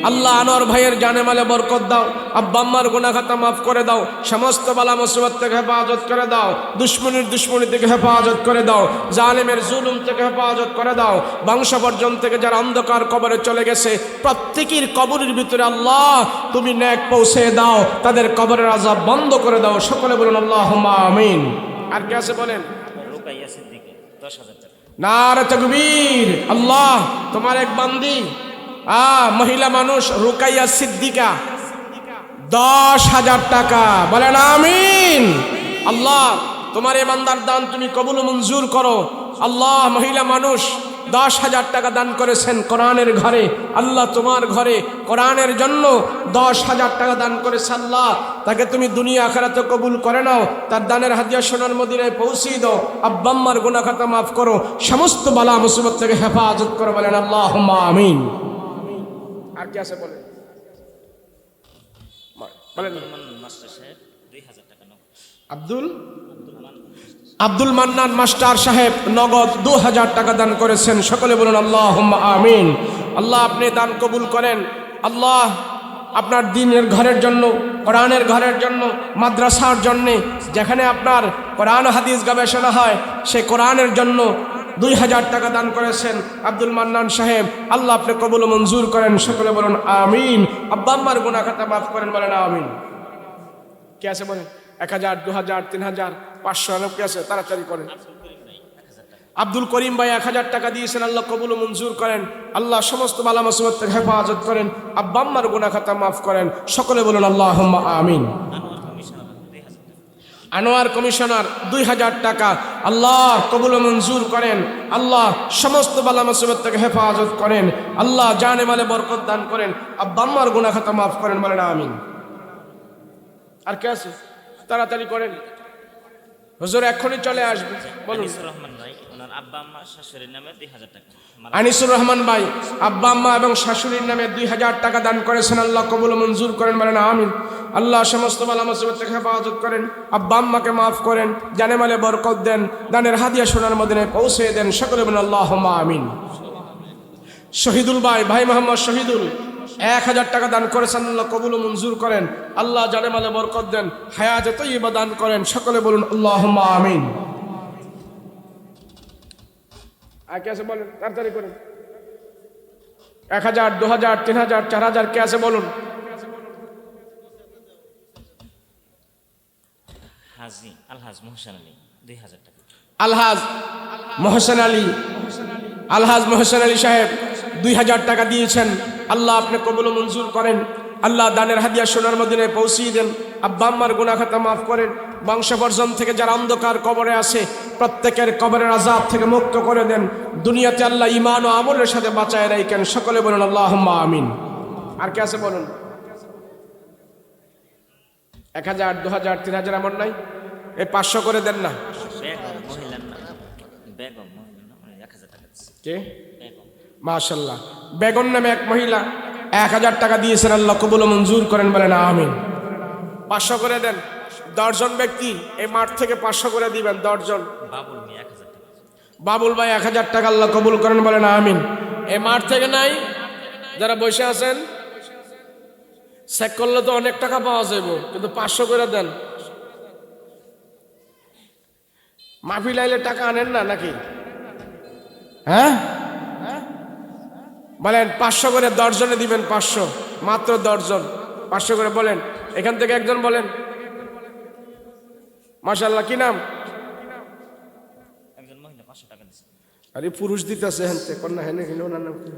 আল্লাহ আনোয়ার ভাইয়ের জানে মালে বরকত দাও, আব্বা আম্মার গুনাহ খাতা মাফ করে দাও, সমস্ত বালা মুসিবত থেকে হেফাজত করে দাও, দুশমনের দুশমনি থেকে হেফাজত করে দাও, জালেমের জুলুম থেকে হেফাজত করে দাও। বংশবর্জন থেকে যারা অন্ধকার কবরে চলে গেছে প্রত্যেকের কবরের ভিতরে আল্লাহ তুমি নেক পৌঁছে দাও, তাদের কবরের আযাব বন্ধ করে দাও। সকলে বলুন আল্লাহুম্মা আমিন। আর কে আছে বলেন? রুকাইয়া সিদ্দিকা 10,000 টাকা। নারে তাকবীর। আল্লাহ তোমার এক বান্দি মহিলা মানুষ রুকাইয়া সিদ্দিকা 10,000 টাকা। বলেন আমিন। আল্লাহ তোমার এই বান্দার দান তুমি কবুল মঞ্জুর করো। আল্লাহ মহিলা মানুষ 10,000 টাকা দান করেছেন কোরআনের ঘরে, আল্লাহ তোমার ঘরে কোরআনের জন্য 10,000 টাকা দান করেছে। আল্লাহ তাকে তুমি দুনিয়া আখিরাতে কবুল করে নাও, তার দানের হাদিয়া সোনার মদিনায় পৌঁছিয়ে দাও, আব্বা আম্মার গুনাহ খাতা মাফ করো, সমস্ত বালা মুসিবত থেকে হেফাজত করো। বলেন আল্লাহুম্মা আমিন। আর কি আছে বলেন? বলেন মাস্টার সাহেব 2,000 টাকা নাও। আব্দুল আব্দুল মান্নান মাস্টার সাহেব নগদ 2000 টাকা দান করেছেন। সকলে বলুন আল্লাহুম্মা আমিন। আল্লাহ আপনি দান কবুল করেন। আল্লাহ আপনার দ্বীনের ঘরের জন্য, কোরআনের ঘরের জন্য, মাদ্রাসার জন্যে, যেখানে আপনার কোরআন হাদিস গবেষণা হয় সেই কোরআনের জন্য 2000 টাকা দান করেছেন আব্দুল মান্নান সাহেব। আল্লাহ আপনি কবুল ও মঞ্জুর করেন। সকলে বলুন আমিন। আব্বা আম্মার গুনাহ খাতা মাফ করেন, বলেন আমিন। কে আছে বলেন? 1000, 2000, 3000, 500 অনেক কে আছে? তাড়াতাড়ি করেন। আব্দুল করিম ভাই 1000 টাকা দিয়েছেন। আল্লাহ কবুল ও মঞ্জুর করেন। আল্লাহ সমস্ত বালা মুসিবত থেকে হেফাজত করেন। আব্বা আম্মার গুনাহ খাতা মাফ করেন। সকলে বলুন আল্লাহুম্মা আমিন। আনোয়ার কমিশনার 2000 টাকা। আল্লাহ কবুল ও মঞ্জুর করেন। আল্লাহ সমস্ত বালা মুসিবত থেকে হেফাজত করেন। আল্লাহ জানে মালে বরকত দান করেন। আব্বা আম্মার গুনাহ খাতা মাফ করেন, বলেন আমিন। আর কে আছে? তাড়াতাড়ি করেন, হুজুর এক্ষুনি চলে আসবে। বলুন। আনিসুর রহমান ভাই, ওনার আব্বা আম্মা শাশুড়ির নামে 2000 টাকা। আনিসুর রহমান ভাই আব্বা আম্মা এবং শাশুড়ির নামে 2000 টাকা দান করেছেন। আল্লাহ কবুল ও মঞ্জুর করেন, বলেন আমিন। আল্লাহ সমস্ত বালা মুসিবত থেকে হেফাজত করেন। আব্বা আম্মাকে মাফ করেন, জানে মালে বরকত দেন, দানের হাদিয়া সোনার মদিনায় পৌঁছে দেন। সকলে বলুন আল্লাহুম্মা আমিন। শহীদুল ভাই মোহাম্মদ শহীদুল 1000 টাকা দান করেছেন। আল্লাহ কবুল ও মঞ্জুর করেন। আল্লাহ জানে মালে বরকত দেন, হায়াতে তয়্যিবা দান করেন। সকলে বলুন আল্লাহুম্মা আমিন। আর কে আছে বলেন? তাড়াতাড়ি করেন। 1000, 2000, 3000, 4000 কে আছে বলুন? হাজি আলহাজ মোহসেন আলী 2000 টাকা। আলহাজ মোহসেন আলী সাহেব 2000 টাকা দিয়েছেন। আল্লাহ আপনি কবুল ও মঞ্জুর করেন। আল্লাহ দানের হাদিয়া সোনার মদিনায় পৌঁছিয়ে দেন। আব্বা আম্মার গুনাহ খাতা মাফ করেন। বংশবর্জন থেকে যারা অন্ধকার কবরে আছে প্রত্যেকের কবরের আযাব থেকে মুক্ত করে দেন। দুনিয়াতে আল্লাহ ঈমান ও আমলের সাথে বাঁচায় রাখেন। সকলে বলুন আল্লাহুম্মা আমিন। আর কে আছে বলুন? 1000, 2000, 3000 এমন নাই? এই 500 করে দেন না। বেগম মহিলার নামে 1000 টাকা দিচ্ছে। কে? বেগম। মাশাআল্লাহ। বেগম নামে এক মহিলা 1000 টাকা দিয়েছেন। আল্লাহ কবুল ও মঞ্জুর করেন, বলেন আমিন। 500 করে দেন। 10 জন ব্যক্তি এই মাঠ থেকে 500 করে দিবেন। 10 জন। বাবুল মিয়া 1000 টাকা। বাবুল ভাই 1000 টাকা। আল্লাহ কবুল করেন, বলেন আমিন। এই মাঠ থেকে নাই, যারা বসে আছেন চেক করলে তো অনেক টাকা পাওয়া যাবে, কিন্তু 500 করে দেন। মাহফিল আইলে টাকা আনেন না নাকি? হ্যাঁ বলেন। 500 করে 10 জনে দিবেন। 500 মাত্র 10 জন। 500 করে বলেন। এখান থেকে একজন বলেন। মাশাআল্লাহ। কি নাম? একজন মহিলা 500 টাকা দিচ্ছে। আরে পুরুষ দিতেছে হেনতে কন্যা হেনে হিলো না নাম কি?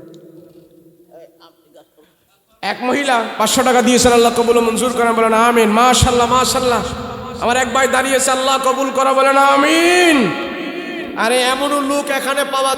এক মহিলা 500 টাকা দিয়েছেন। আল্লাহ কবুল ও মঞ্জুর করেন, বলেন আমিন। মাশাআল্লাহ মাশাআল্লাহ। আমার এক ভাই দাঁড়িয়েছে, আল্লাহ কবুল করা, বলেন আমিন। আরে এমন লোক এখানে পাওয়া